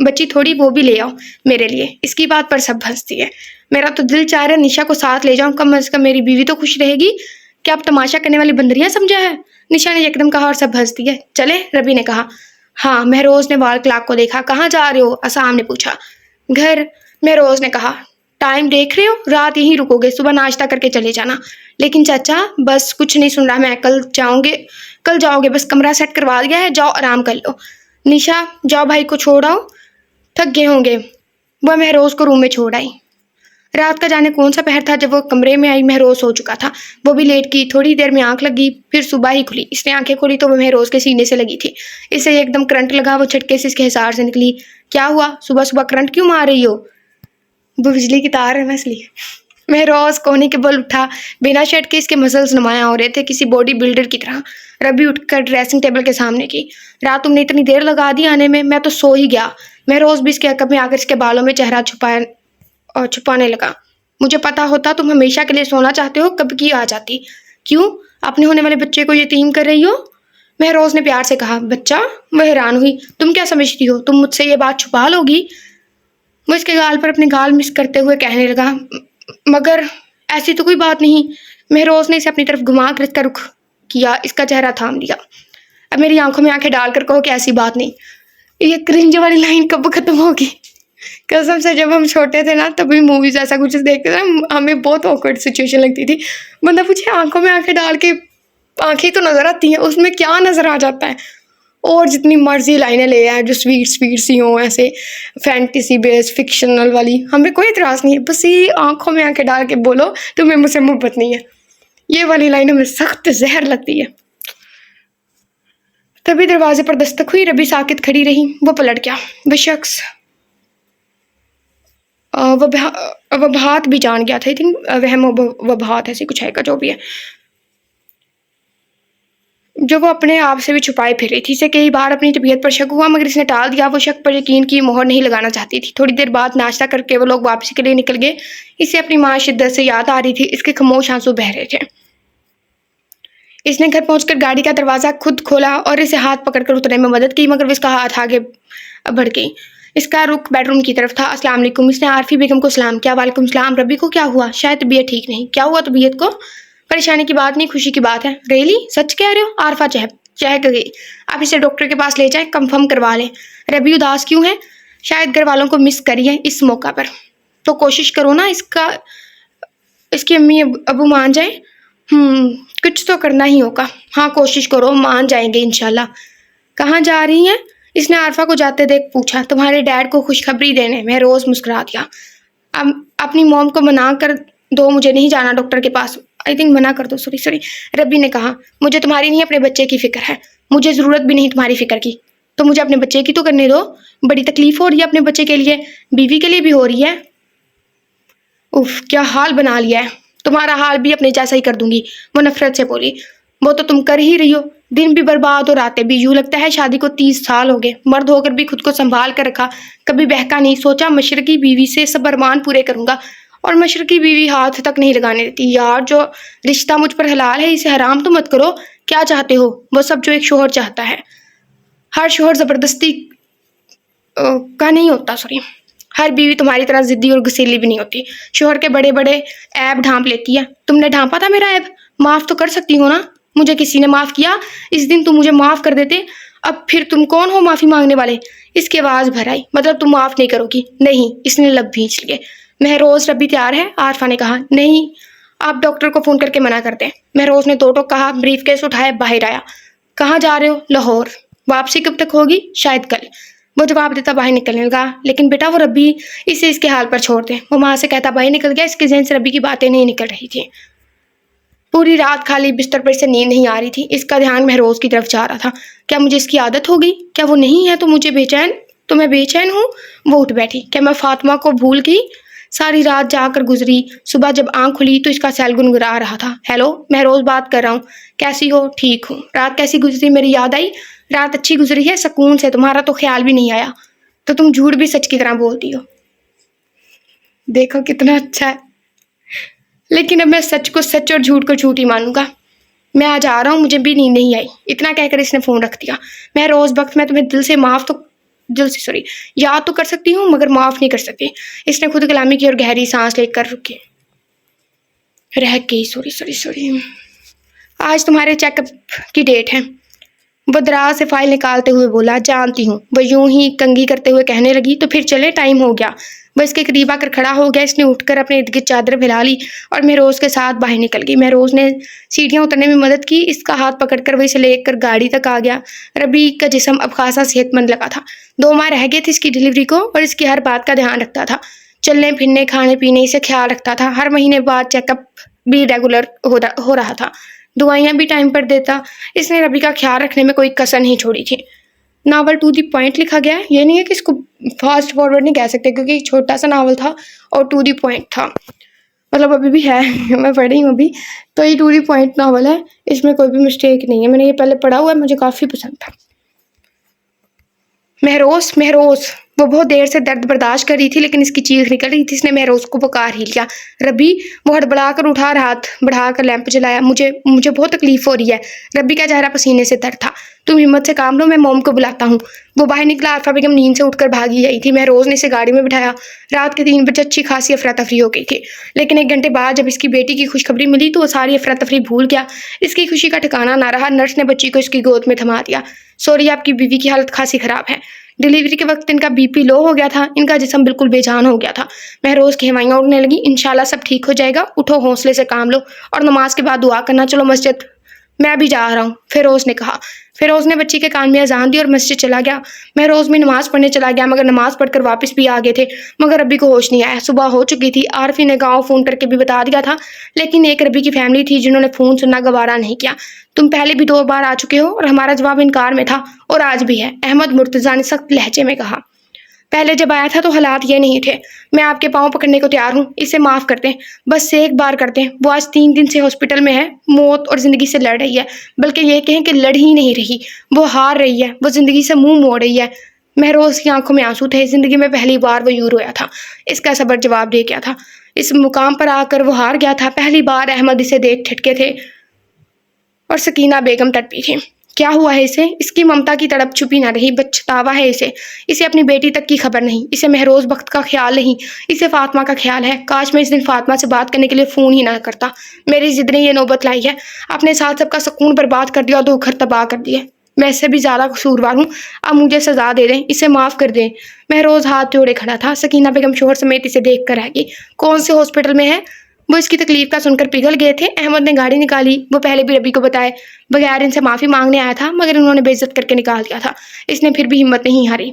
Speaker 1: بچی تھوڑی وہ بھی لے آؤ میرے لیے. اس کی بات پر سب ہنستی ہے. میرا تو دل چاہ رہا ہے نشا کو ساتھ لے جاؤں, کم از کم میری بیوی تو خوش رہے گی. کیا اب تماشا کرنے والی بندریاں سمجھا ہے؟ نشا نے ایک دم کہا اور سب ہنستی ہے. چلے؟ ربی نے کہا. ہاں. مہروز نے وال کلاک کو دیکھا. کہاں جا رہے ہو؟ اسام نے پوچھا. گھر. مہروز نے کہا. ٹائم دیکھ رہے ہو؟ رات یہیں رکو گے, صبح ناشتہ کر کے چلے جانا. لیکن چچا بس کچھ نہیں سن رہا میں. کل جاؤ گے, بس کمرہ سیٹ کروا دیا ہے, جاؤ آرام کر لو. نشا جاؤ بھائی کو چھوڑ آؤ, تھک گئے ہوں گے. وہ مہروز کو روم میں چھوڑ آئی. رات کا جانے کون سا پہر تھا جب وہ کمرے میں آئی. مہروز سو چکا تھا. وہ بھی لیٹ کی. تھوڑی دیر میں آنکھ لگی, پھر صبح ہی کھلی. اس نے آنکھیں کھولی تو وہ مہروز کے سینے سے لگی تھی. اسے ایک دم کرنٹ لگا. وہ جھٹکے سے اس کے حصار سے نکلی. کیا ہوا؟ صبح صبح کرنٹ کیوں مار رہی ہو؟ وہ بجلی کی تار ہے نا اس لیے. مہروز کونے کے بل اٹھا. بنا شرٹ کے اس کے مسلز نمایاں ہو رہے تھے, کسی باڈی بلڈر کی طرح. ربی اٹھ کر ڈریسنگ ٹیبل کے سامنے کی. رات تم نے اتنی دیر لگا دی آنے میں تو سو ہی گیا. مہروز بھی اس کے عقب میں آ کر اس کے بالوں میں چہرہ چھپانے لگا. مجھے پتا ہوتا تم ہمیشہ کے لیے سونا چاہتے ہو, کب کی آ جاتی. کیوں؟ اپنے ہونے والے بچے کو یتیم کر رہی ہو؟ مہروز نے پیار سے کہا. بچہ؟ وہ حیران ہوئی. تم کیا سمجھتی ہو تم مجھ سے یہ بات چھپا لو گی؟ وہ اس کے گال پر اپنے گال مس کرتے ہوئے کہنے لگا. مگر ایسی تو کوئی بات نہیں. مہروز نے اسے اپنی طرف گھما کر اس کا رخ کیا. اس کا چہرہ تھام لیا. اب میری آنکھوں میں آنکھیں ڈال کر کہو کہ ایسی بات نہیں. یہ کرنج والی لائن کب ختم ہوگی؟ قسم سے جب ہم چھوٹے تھے نا تبھی موویز ایسا کچھ دیکھتے تھے, ہمیں بہت آکورڈ سچویشن لگتی تھی. بندہ پوچھے آنکھوں میں آنکھیں ڈال کے, آنکھیں تو نظر آتی ہیں, اس میں کیا نظر آ جاتا ہے. اور جتنی مرضی لائنیں لے آئیں جو سویٹ سی ہوں, ایسے فینٹیسی بیس فکشنل والی, ہمیں کوئی اعتراض نہیں ہے. بس یہ آنکھوں میں آنکھیں ڈال کے بولو تمہیں مجھ سے محبت نہیں ہے. یہ والی لائن ہمیں سخت زہر لگتی ہے. تبھی دروازے پر دستک ہوئی. ربی ساکت کھڑی رہی. وہ پلٹ گیا. وہ شخص وبہات بھی جان گیا تھا. آئی تھنک وہم وبہات ایسی کچھ ہے کا جو بھی ہے, جو وہ اپنے آپ سے بھی چھپائے پھر رہی تھی. اسے کئی بار اپنی طبیعت پر شک ہوا مگر اس نے ٹال دیا. وہ شک پر یقین کی مہر نہیں لگانا چاہتی تھی. تھوڑی دیر بعد ناشتہ کر کے وہ لوگ واپسی کے لیے نکل گئے. اسے اپنی ماں شدت سے یاد آ رہی تھی. اس کے خاموش آنسو بہہ رہے تھے. اس نے گھر پہنچ کر گاڑی کا دروازہ خود کھولا اور اسے ہاتھ پکڑ کر اترنے میں مدد کی, مگر وہ اس کا ہاتھ آگے بڑھ گئی. اس کا رخ بیڈ روم کی طرف تھا. السلام علیکم. اس نے عارفی بیگم کو سلام کیا. وعلیکم السلام. ربی کو کیا ہوا؟ شاید طبیعت ٹھیک نہیں. کیا ہوا طبیعت کو؟ پریشانی کی بات نہیں, خوشی کی بات ہے. ریلی؟ سچ کہہ رہے ہو؟ عارفہ چہک گئی. آپ اسے ڈاکٹر کے پاس لے جائیں, کنفرم کروا لیں. ربی اداس کیوں ہے؟ شاید گھر والوں کو مس کری ہے اس موقع پر. تو کوشش کرو نا اس کی امی ابو مان جائیں. کچھ تو کرنا ہی ہوگا. ہاں کوشش کرو, مان جائیں گے انشاءاللہ. کہاں جا رہی ہیں؟ اس نے عارفہ کو جاتے دیکھ پوچھا. تمہارے ڈیڈ کو خوشخبری دینے. مہروز مسکرا دیا. اپنی موم کو منا کر دو, مجھے نہیں جانا ڈاکٹر کے پاس. آئی تھنک منع کر دو. سوری. ربی نے کہا. مجھے تمہاری نہیں اپنے بچے کی فکر ہے. مجھے ضرورت بھی نہیں تمہاری فکر کی. تو مجھے اپنے بچے کی تو کرنے دو. بڑی تکلیف ہو رہی ہے اپنے بچے کے لیے, بیوی کے لیے بھی ہو رہی ہے. اف کیا حال بنا لیا ہے. تمہارا حال بھی اپنے جیسا ہی کر دوں گی. وہ نفرت سے بولی. وہ تو تم کر ہی رہی ہو. دن بھی برباد اور راتیں بھی. یوں لگتا ہے شادی کو 30 سال ہو گئے. مرد ہو کر بھی خود کو سنبھال کر رکھا, کبھی بہکا نہیں. سوچا مشرقی بیوی سے سب ارمان پورے کروں گا, اور مشرقی بیوی ہاتھ تک نہیں لگانے دیتی. یار جو رشتہ مجھ پر حلال ہے اسے حرام تو مت کرو. کیا چاہتے ہو؟ وہ سب جو ایک شوہر چاہتا ہے. ہر شوہر زبردستی کا نہیں ہوتا. ہر بیوی تمہاری طرح ضدی اور غسیلی بھی نہیں ہوتی. شوہر کے بڑے بڑے عیب ڈھانپ لیتی ہے. تم نے ڈھانپا تھا میرا عیب؟ معاف تو کر سکتی ہو نا. مجھے کسی نے معاف کیا؟ اس دن تم مجھے معاف کر دیتے. اب پھر تم کون ہو معافی مانگنے والے؟ اس کی آواز بھر آئی. مطلب تم معاف نہیں کرو گی؟ نہیں. اس نے لب بھینچ لیے. مہروز ربی تیار ہے؟ عارفہ نے کہا. نہیں, آپ ڈاکٹر کو فون کر کے منع کر دیں. مہروز نے 2 ٹوک کہا. بریف کیس اٹھائے باہر آیا. کہاں جا رہے ہو؟ لاہور. واپسی کب تک ہوگی؟ شاید کل. وہ جواب دیتا باہر نکلنے لگا. لیکن بیٹا وہ ربی, اسے اس کے حال پر چھوڑ دیں. وہ وہاں سے کہتا باہر نکل گیا. اس کے ذہن سے ربی کی باتیں نہیں نکل رہی تھی. پوری رات خالی بستر پر سے نیند نہیں آ رہی تھی. اس کا دھیان مہروز کی طرف جا رہا تھا. کیا مجھے اس کی عادت ہو گئی؟ کیا وہ نہیں ہے تو میں بے چین ہوں؟ وہ اٹھ بیٹھی. کیا میں فاطمہ کو بھول گئی؟ ساری رات جا کر گزری. صبح جب آنکھ کھلی تو اس کا سیل گنگنا رہا تھا. ہیلو, مہروز بات کر رہا ہوں. کیسی ہو؟ ٹھیک ہوں. رات کیسی گزری؟ میری یاد آئی. رات اچھی گزری ہے, سکون سے. تمہارا تو خیال بھی نہیں آیا. تو تم جھوٹ بھی سچ کی طرح بولتی ہو. دیکھو کتنا اچھا ہے. لیکن اب میں سچ کو سچ اور جھوٹ کو جھوٹ ہی مانوں گا. میں آ رہا ہوں, مجھے بھی نیند نہیں آئی. اتنا کہہ کر اس نے فون رکھ دیا. مہروز بخت, میں تمہیں دل سے معاف تو دل سے سوری، یاد تو کر سکتی ہوں مگر معاف نہیں کر سکتی۔ اس نے خود کلامی کی اور گہری سانس لے کر رکی، رہ گئی۔ سوری آج تمہارے چیک اپ کی ڈیٹ ہے، وہ دراز سے فائل نکالتے ہوئے بولا۔ جانتی ہوں، وہ یوں ہی کنگھی کرتے ہوئے کہنے لگی۔ تو پھر چلے، ٹائم ہو گیا۔ وہ اس کے قریب آ کر کھڑا ہو گیا۔ اس نے اٹھ کر اپنے ارد گرد چادر پھیلا لی اور مہروز کے ساتھ باہر نکل گئی۔ مہروز نے سیڑھیاں اترنے میں مدد کی، اس کا ہاتھ پکڑ کر وہ اسے لے کر گاڑی تک آ گیا۔ ربی کا جسم اب خاصا صحت مند لگا تھا۔ 2 ماہ رہ گئے تھے اس کی ڈلیوری کو اور اس کی ہر بات کا دھیان رکھتا تھا، چلنے پھرنے، کھانے پینے سے خیال رکھتا تھا۔ ہر مہینے بعد چیک اپ بھی ریگولر ہو رہا تھا، دعائیاں بھی ٹائم پر دیتا۔ اس نے ربی کا خیال رکھنے میں کوئی کسر نہیں چھوڑی تھی۔ ناول ٹو دی پوائنٹ لکھا گیا ہے، یہ نہیں ہے کہ اس کو فاسٹ فارورڈ نہیں کہہ سکتے کیونکہ ایک چھوٹا سا ناول تھا اور ٹو دی پوائنٹ تھا، مطلب ابھی بھی ہے میں پڑھ رہی ہوں ابھی، تو یہ ٹو دی پوائنٹ ناول ہے، اس میں کوئی بھی مسٹیک نہیں ہے۔ میں نے یہ پہلے پڑھا ہوا ہے، مجھے کافی پسند تھا۔ مہروز وہ بہت دیر سے درد برداشت کر رہی تھی لیکن اس کی چیخ نکل رہی تھی۔ اس نے مہروز کو پکار ہی لیا۔ ربی، وہ ہڑبڑا کر اٹھا اور ہاتھ بڑھا کر لیمپ جلایا۔ مجھے بہت تکلیف ہو رہی ہے۔ ربی کا چہرہ پسینے سے تر تھا۔ تم ہمت سے کام لو، میں موم کو بلاتا ہوں۔ وہ باہر نکلا۔ عارفہ بیگم نیند سے اٹھ کر بھاگی آئی تھی۔ مہروز نے اسے گاڑی میں بٹھایا۔ رات کے 3 بجے اچھی خاصی افراتفری ہو گئی تھی، لیکن 1 گھنٹے بعد جب اس کی بیٹی کی خوشخبری ملی تو وہ ساری افراتفری بھول گیا۔ اس کی خوشی کا ٹھکانہ نہ رہا۔ نرس نے بچی کو اس کی گود میں تھما دیا۔ سوری، آپ کی بیوی کی حالت خاصی خراب ہے۔ ڈلیوری کے وقت ان کا بی پی لو ہو گیا تھا، ان کا جسم بالکل بے جان ہو گیا تھا۔ مہروز کی ہوائیاں اڑنے لگیں۔ انشاءاللہ سب ٹھیک ہو جائے گا، اٹھو، حوصلے سے کام لو اور نماز کے بعد دعا کرنا۔ چلو مسجد، میں بھی جا رہا ہوں، فیروز نے کہا۔ فیروز نے بچی کے کان میں اذان دی اور مسجد چلا گیا۔ مہروز بھی نماز پڑھنے چلا گیا مگر نماز پڑھ کر واپس بھی آ گئے تھے، مگر ربی کو ہوش نہیں آیا۔ صبح ہو چکی تھی۔ عارفی نے گاؤں فون کر کے بھی بتا دیا تھا، لیکن ایک ربی کی فیملی تھی جنہوں نے فون سننا گوارا نہیں کیا۔ تم پہلے بھی 2 بار آ چکے ہو اور ہمارا جواب انکار میں تھا، اور آج بھی ہے، احمد مرتضیٰ نے سخت لہجے میں کہا۔ پہلے جب آیا تھا تو حالات یہ نہیں تھے۔ میں آپ کے پاؤں پکڑنے کو تیار ہوں، اسے معاف کر دیں، بس ایک بار کر دیں۔ وہ آج 3 دن سے ہاسپٹل میں ہے، موت اور زندگی سے لڑ رہی ہے، بلکہ یہ کہیں کہ لڑ ہی نہیں رہی، وہ ہار رہی ہے، وہ زندگی سے منہ موڑ رہی ہے۔ مہروز کی آنکھوں میں آنسو تھے۔ زندگی میں پہلی بار وہ یوں رویا تھا۔ اس کا صبر جواب دے گیا تھا۔ اس مقام پر آ کر وہ ہار گیا تھا۔ پہلی بار احمد اسے دیکھ ٹھٹکے تھے اور سکینہ بیگم تڑپی تھی۔ کیا ہوا ہے اسے؟ اس کی ممتا کی تڑپ چھپی نہ رہی۔ پچھتاوا ہے اسے اپنی بیٹی تک کی خبر نہیں، اسے مہروز بخت کا خیال نہیں، اسے فاطمہ کا خیال ہے۔ کاش میں اس دن فاطمہ سے بات کرنے کے لیے فون ہی نہ کرتا۔ میری ضد نے یہ نوبت لائی ہے، اپنے ساتھ سب کا سکون برباد کر دیا اور 2 گھر تباہ کر دیے۔ میں اس سے بھی زیادہ قصوروار ہوں، اب مجھے سزا دے دیں، اسے معاف کر دیں۔ مہروز ہاتھ جوڑے کھڑا تھا۔ سکینہ بیگم شوہر سمیت اسے دیکھ کر رہ گئی۔ کون سے ہاسپٹل میں ہے؟ وہ اس کی تکلیف کا سن کر پگھل گئے تھے۔ احمد نے گاڑی نکالی۔ وہ پہلے بھی ربی کو بتائے بغیر ان سے معافی مانگنے آیا تھا مگر انہوں نے بے عزت کر کے نکال دیا تھا۔ اس نے پھر بھی ہمت نہیں ہاری۔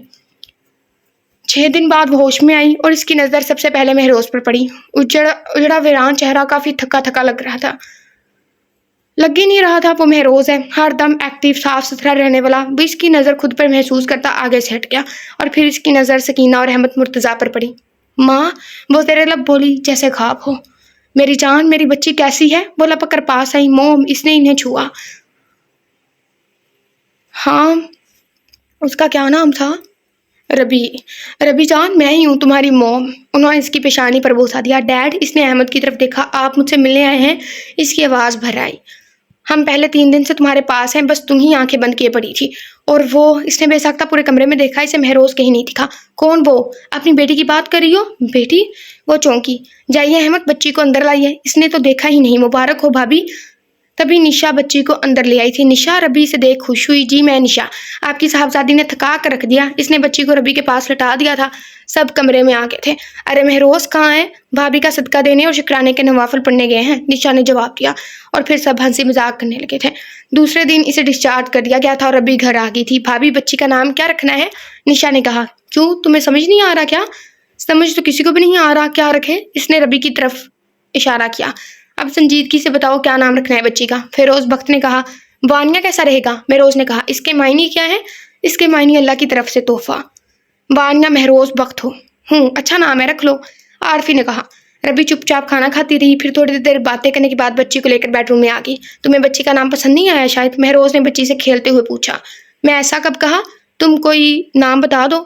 Speaker 1: 6 دن بعد وہ ہوش میں آئی اور اس کی نظر سب سے پہلے مہروز پر پڑی۔ اجڑا ویران چہرہ، کافی تھکا تھکا لگ رہا تھا۔ لگ ہی نہیں رہا تھا وہ مہروز ہے، ہر دم ایکٹیو، صاف ستھرا رہنے والا۔ وہ اس کی نظر خود پر محسوس کرتا آگے سے ہٹ گیا اور پھر اس کی نظر سکینہ اور احمد مرتضیٰ پر پڑی۔ ماں، وہ تیرے لب بولی جیسے خواب ہو۔ میری جان، میری بچی کیسی ہے؟ وہ لپک کر پاس آئی۔ موم، اس نے انہیں چھوا۔ ہاں، اس کا کیا نام تھا؟ ربی جان، میں ہی ہوں تمہاری موم۔ انہوں نے اس کی پیشانی پر بوسہ دیا۔ ڈیڈ، اس نے احمد کی طرف دیکھا۔ آپ مجھ سے ملنے آئے ہیں؟ اس کی آواز بھر آئی۔ ہم پہلے 3 دن سے تمہارے پاس ہیں، بس تم ہی آنکھیں بند کیے پڑی تھی۔ اور وہ، اس نے بے ساختہ پورے کمرے میں دیکھا، اسے مہروز کہیں نہیں دکھا۔ کون وہ؟ اپنی بیٹی کی بات کر رہی ہو؟ بیٹی؟ وہ چونکی۔ جائیے احمد، بچی کو اندر لائیے، اس نے تو دیکھا ہی نہیں۔ مبارک ہو بھابھی۔ تبھی نشا بچی کو اندر لے آئی تھی۔ نشا؟ ربی سے دیکھ خوش ہوئی۔ جی میں نشا، آپ کی صاحبزادی نے تھکا کر رکھ دیا۔ اس نے بچی کو ربی کے پاس لٹا دیا تھا۔ سب کمرے میں آ گئے تھے۔ ارے مہروز کہاں ہے؟ بھابھی کا صدقہ دینے اور شکرانے کے نوافل پڑھنے گئے ہیں، نشا نے جواب دیا، اور پھر سب ہنسی مذاق کرنے لگے تھے۔ دوسرے دن اسے ڈسچارج کر دیا گیا تھا اور ربی گھر آ گئی تھی۔ بھابھی، بچی کا نام کیا رکھنا ہے؟ نشا نے کہا۔ کیوں، تمہیں سمجھ نہیں آ رہا کیا؟ سمجھ تو کسی کو بھی نہیں آ رہا، کیا رکھے؟ اس نے ربی کی طرف اشارہ کیا۔ اب سنجیدگی سے بتاؤ کیا نام رکھنا ہے بچی کا؟ فیروز بخت نے کہا۔ وانیہ کیسا رہے گا؟ مہروز نے کہا۔ اس کے معنی کیا ہے؟ اس کے معنی اللہ کی طرف سے تحفہ۔ وانیہ مہروز بخت ہو۔ اچھا نام ہے، رکھ لو، عارفی نے کہا۔ ربی چپ چاپ کھانا کھاتی رہی، پھر تھوڑی دیر باتیں کرنے کے بعد بچی کو لے کر بیڈ روم میں آ گئی۔ تمہیں بچی کا نام پسند نہیں آیا شاید؟ مہروز نے بچی سے کھیلتے ہوئے پوچھا۔ میں ایسا کب کہا؟ تم کوئی نام بتا دو۔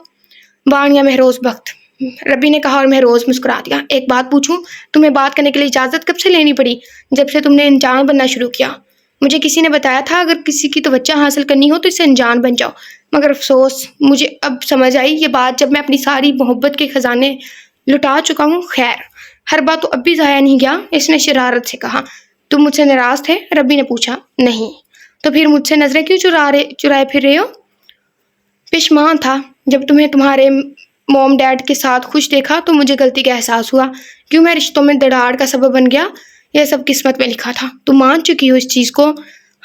Speaker 1: وانیہ مہروز بخت، ربی نے کہا اور مہروز مسکرا دیا۔ ایک بات پوچھوں؟ تمہیں بات کرنے کے لیے اجازت کب سے لینی پڑی؟ جب سے تم نے انجان بننا شروع کیا۔ مجھے کسی نے بتایا تھا اگر کسی کی توجہ حاصل کرنی ہو تو اسے انجان بن جاؤ۔ مگر افسوس مجھے اب سمجھ آئی یہ بات جب میں اپنی ساری محبت کے خزانے لٹا چکا ہوں۔ خیر، ہر بات تو اب بھی ضائع نہیں گیا، اس نے شرارت سے کہا۔ تم مجھ سے ناراض تھے؟ ربی نے پوچھا۔ نہیں۔ تو پھر مجھ سے نظریں کیوں چرائے پھر رہے ہو؟ پشمان تھا۔ جب تمہیں تمہارے موم ڈیڈ کے ساتھ خوش دیکھا تو مجھے غلطی کا احساس ہوا۔ کیوں میں رشتوں میں دراڑ کا سبب بن گیا؟ یہ سب قسمت میں لکھا تھا۔ تم مان چکی ہو اس چیز کو؟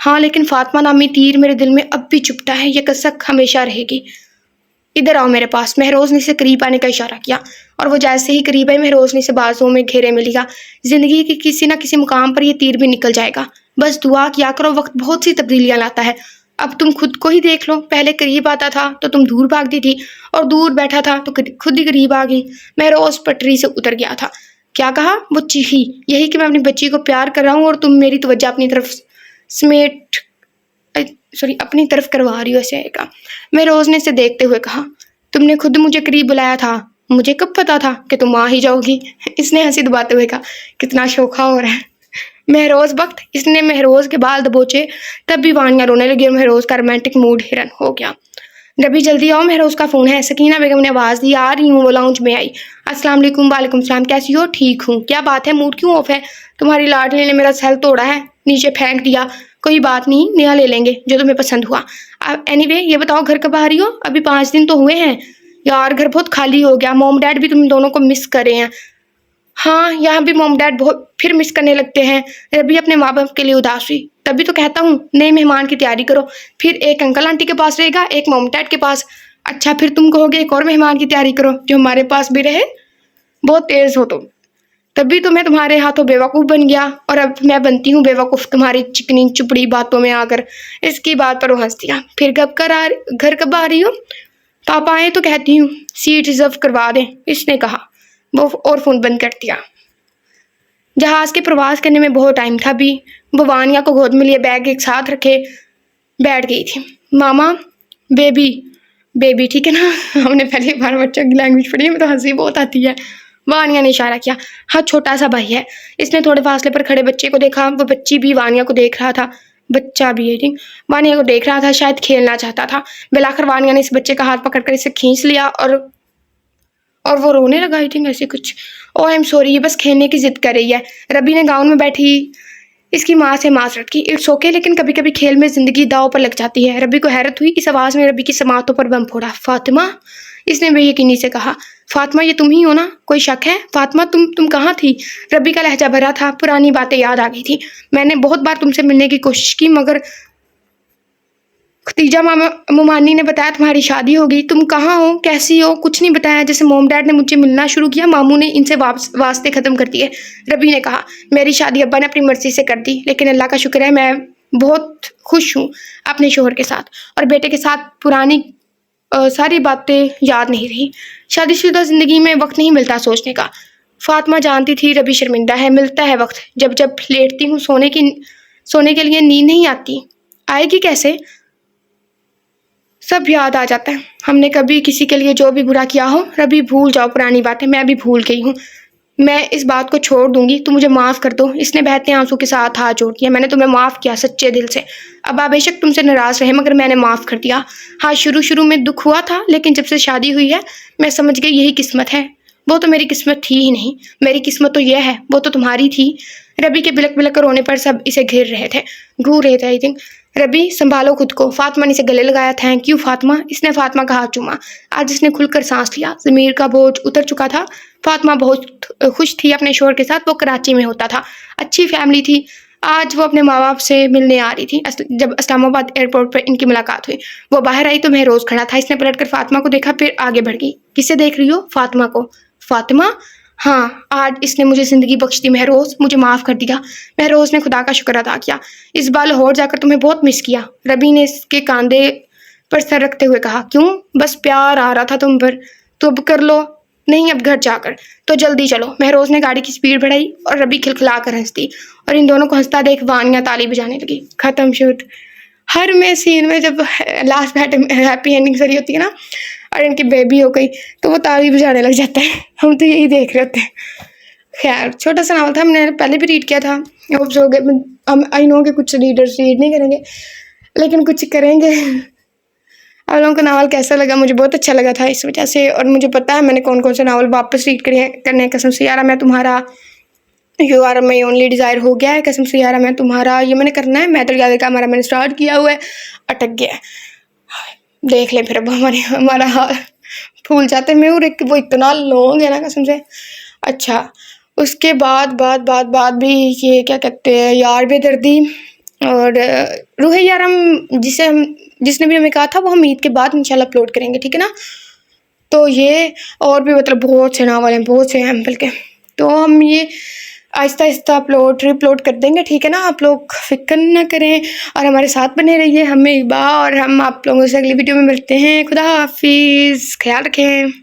Speaker 1: ہاں، لیکن فاطمہ نامی تیر میرے دل میں اب بھی چبھتا ہے، یہ کسک ہمیشہ رہے گی۔ ادھر آؤ میرے پاس۔ مہروز نے اسے قریب آنے کا اشارہ کیا اور وہ جیسے ہی قریب آئی مہروز نے اسے بازوؤں میں گھیرے میں لیا۔ زندگی کے کسی نہ کسی مقام پر یہ تیر بھی نکل جائے گا، بس دعا کیا کرو، وقت بہت سی تبدیلیاں لاتا ہے۔ اب تم خود کو ہی دیکھ لو، پہلے قریب آتا تھا تو تم دور بھاگتی تھی، اور دور بیٹھا تھا تو خود ہی قریب آ گئی۔ مہروز پٹری سے اتر گیا تھا۔ کیا کہا؟ وہ چیخی۔ یہی کہ میں اپنی بچی کو پیار کر رہا ہوں اور تم میری توجہ اپنی طرف کروا رہی ہو، ایسے آئے گا۔ مہروز نے اسے دیکھتے ہوئے کہا۔ تم نے خود مجھے قریب بلایا تھا، مجھے کب پتا تھا کہ تم آ ہی جاؤ گی؟ اس نے ہنسی دباتے ہوئے کہا۔ کتنا شوخا ہو رہا ہے مہروز بخت۔ اس نے مہروز کے بال دبوچے، تب بھی وانیہ رونے لگی اور مہروز کا رومانٹک موڈ ہرن ہو گیا۔ ربی جلدی آؤ، مہروز کا فون ہے۔ سکینہ بیگم نے آواز دی۔ آ رہی ہوں۔ وہ لاؤنج میں آئی۔ السلام علیکم۔ وعلیکم السلام۔ کیسی ہو؟ ٹھیک ہوں۔ کیا بات ہے، موڈ کیوں آف ہے؟ تمہاری لاڈلی نے میرا سیل توڑا ہے، نیچے پھینک دیا۔ کوئی بات نہیں، نیا لے لیں گے جو تمہیں پسند ہوا۔ اینی وے یہ بتاؤ گھر کب آ رہی ہو؟ ابھی 5 دن تو ہوئے ہیں۔ یار گھر بہت خالی ہو گیا، موم ڈیڈ بھی تم دونوں کو مس کر رہے ہیں۔ ہاں، یہاں بھی موم ڈیڈ بہت پھر مس کرنے لگتے ہیں۔ ربی اپنے ماں باپ کے لیے اداس ہوئی۔ تبھی تو کہتا ہوں نئے مہمان کی تیاری کرو، پھر ایک انکل آنٹی کے پاس رہے گا، ایک موم ڈیڈ کے پاس۔ اچھا، پھر تم کہو گے ایک اور مہمان کی تیاری کرو جو ہمارے پاس بھی رہے؟ بہت تیز ہو تم۔ تبھی تو میں تمہارے ہاتھوں بیوقوف بن گیا، اور اب میں بنتی ہوں بیوقوف تمہاری چکنی چپڑی باتوں میں آ کر۔ اس کی بات پر وہ ہنس دیا۔ پھر گھر کب آ رہی ہو؟ پاپا آئے تو کہتی ہوں سیٹ ریزرو کروا دیں، اس نے کہا۔ وہ اور فون بند کر دیا۔ جہاز کے پرواز کرنے میں بہت ٹائم تھا بھی۔ وہ وانیہ کو گود میں لیے بیگ ایک ساتھ رکھے بیٹھ گئی تھی۔ ماما، بیبی ٹھیک ہے نا؟ ہم نے پہلی بار بچوں کی لینگویج پڑھی ہے، میں تو ہنسی بہت آتی ہے۔ وانیہ نے اشارہ کیا۔ ہاں، چھوٹا سا بھائی ہے۔ اس نے تھوڑے فاصلے پر کھڑے بچے کو دیکھا۔ وہ بچی بھی وانیہ کو دیکھ رہا تھا۔ بچہ بھی وانیہ کو دیکھ رہا تھا، شاید کھیلنا چاہتا تھا۔ بالآخر وانیہ نے اس بچے کا ہاتھ پکڑ کر اسے کھینچ لیا اور وہ رونے لگا۔ ایسے کچھ او آئی ایم سوری، یہ بس کھیلنے کی ضد کر رہی ہے۔ ربی نے گاؤن میں بیٹھی اس کی ماں سے معذرت کی۔ اٹس اوکے، لیکن کبھی کبھی کھیل میں زندگی داؤ پر لگ جاتی ہے۔ ربی کو حیرت ہوئی، اس آواز میں ربی کی سماعتوں پر بم پھوڑا۔ فاطمہ، اس نے بے یقینی سے کہا۔ فاطمہ، یہ تم ہی ہو نا؟ کوئی شک ہے؟ فاطمہ، تم کہاں تھی؟ ربی کا لہجہ بھرا تھا، پرانی باتیں یاد آ گئی تھی۔ میں نے بہت بار تم سے ملنے کی کوشش کی، مگر ختیجہ مومانی نے بتایا تمہاری شادی ہو گئی۔ تم کہاں ہو؟ کیسی ہو؟ کچھ نہیں بتایا۔ جیسے موم ڈیڈ نے مجھ سے ملنا شروع کیا، ماموں نے ان سے واسطے ختم کر دیے۔ ربی نے کہا۔ میری شادی ابا نے اپنی مرضی سے کر دی، لیکن اللہ کا شکر ہے میں بہت خوش ہوں اپنے شوہر کے ساتھ، اور بیٹے کے ساتھ پرانی ساری باتیں یاد نہیں رہی۔ شادی شدہ زندگی میں وقت نہیں ملتا سوچنے کا۔ فاطمہ جانتی تھی ربی شرمندہ ہے۔ ملتا ہے وقت، جب لیٹتی ہوں سونے کے لیے نیند نہیں آتی۔ آئے گی کیسے؟ سب یاد آ جاتا ہے، ہم نے کبھی کسی کے لیے جو بھی برا کیا ہو۔ ربی بھول جاؤ پرانی باتیں، میں بھی بھول گئی ہوں۔ میں اس بات کو چھوڑ دوں گی، تم مجھے معاف کر دو۔ اس نے بہتے آنسو کے ساتھ ہاتھ جوڑ دیا۔ میں نے تمہیں معاف کیا سچے دل سے۔ ابا بے شک تم سے ناراض رہے، مگر میں نے معاف کر دیا۔ ہاں، شروع میں دکھ ہوا تھا، لیکن جب سے شادی ہوئی ہے میں سمجھ گئی یہی قسمت ہے۔ وہ تو میری قسمت تھی ہی نہیں، میری قسمت تو یہ ہے، وہ تو تمہاری تھی۔ ربی کے بلک بلک کر رونے پر سب اسے گھیر رہے تھے۔ ربی، سنبھالو خود کو۔ فاطمہ نے اسے گلے لگایا۔ Thank you Fatima. اس نے فاطمہ کا ہاتھ چوما۔ آج اس نے کھل کر سانس لیا، ضمیر کا بوجھ اتر چکا تھا۔ فاطمہ بہت خوش تھی اپنے شوہر کے ساتھ۔ وہ کراچی میں ہوتا تھا، اچھی فیملی تھی۔ آج وہ اپنے ماں باپ سے ملنے آ رہی تھی۔ جب اسلام آباد ایئرپورٹ پر ان کی ملاقات ہوئی، وہ باہر آئی تو مہروز کھڑا تھا۔ اس نے پلٹ کر فاطمہ کو دیکھا، پھر آگے بڑھ گئی۔ کسے دیکھ رہی ہو؟ فاطمہ کو۔ فاطمہ؟ ہاں، آج اس نے مجھے زندگی بخش دی۔ مہروز، مجھے معاف کر دیا۔ مہروز نے خدا کا شکر ادا کیا۔ اس بار لاہور جا کر تمہیں بہت مس کیا، ربی نے اس کے کاندھے پر سر رکھتے ہوئے کہا۔ کیوں؟ بس پیار آ رہا تھا تم پر۔ تو اب کر لو۔ نہیں، اب گھر جا کر تو جلدی چلو۔ مہروز نے گاڑی کی سپیڈ بڑھائی اور ربی کھلکھلا کر ہنس دی، اور ان دونوں کو ہنستا دیکھ وانیہ تالی بجانے لگی۔ ختم شوٹ۔ ہر میں سین میں جب لاسٹ ہیپی اینڈنگ سری ہوتی ہے نا، اور ان کی بیبی ہو گئی تو وہ تالی بجانے لگ جاتا ہے۔ ہم تو یہی دیکھ رہے ہوتے ہیں۔ خیر، چھوٹا سا ناول تھا، ہم نے پہلے بھی ریڈ کیا تھا۔ آئی نو کہ کچھ ریڈرز ریڈ نہیں کریں گے، لیکن کچھ کریں گے۔ آپ لوگوں کو ناول کیسا لگا؟ مجھے بہت اچھا لگا تھا اس وجہ سے، اور مجھے پتا ہے میں نے کون کون سے ناول واپس ریڈ کرنے ہیں. قسم سے یارا میں تمہارا، you are my only desire ہو گیا ہے. قسم سے یارا میں تمہارا یہ میں نے کرنا ہے. میں تو یاد کا ہمارا میں نے اسٹارٹ کیا ہوا ہے، اٹک گیا ہے. دیکھ لیں پھر اب ہمارا حال پھول جاتے میں، اور وہ اتنا لونگ ہے نا قسم سے. اچھا اس کے بعد بھی یہ کیا کہتے ہیں، یار بے دردی اور روح یارم، جس نے بھی ہمیں کہا تھا وہ ہم عید کے بعد انشاءاللہ اپلوڈ کریں گے، ٹھیک ہے نا. تو یہ اور بھی مطلب بہت سے ناول ہیں، بہت سے ہیں بلکہ، تو ہم یہ آہستہ آہستہ اپلوڈ کر دیں گے، ٹھیک ہے نا. آپ لوگ فکر نہ کریں اور ہمارے ساتھ بنے رہیے. ہمیں با اور ہم آپ لوگوں سے اگلی ویڈیو میں ملتے ہیں. خدا حافظ، خیال رکھیں.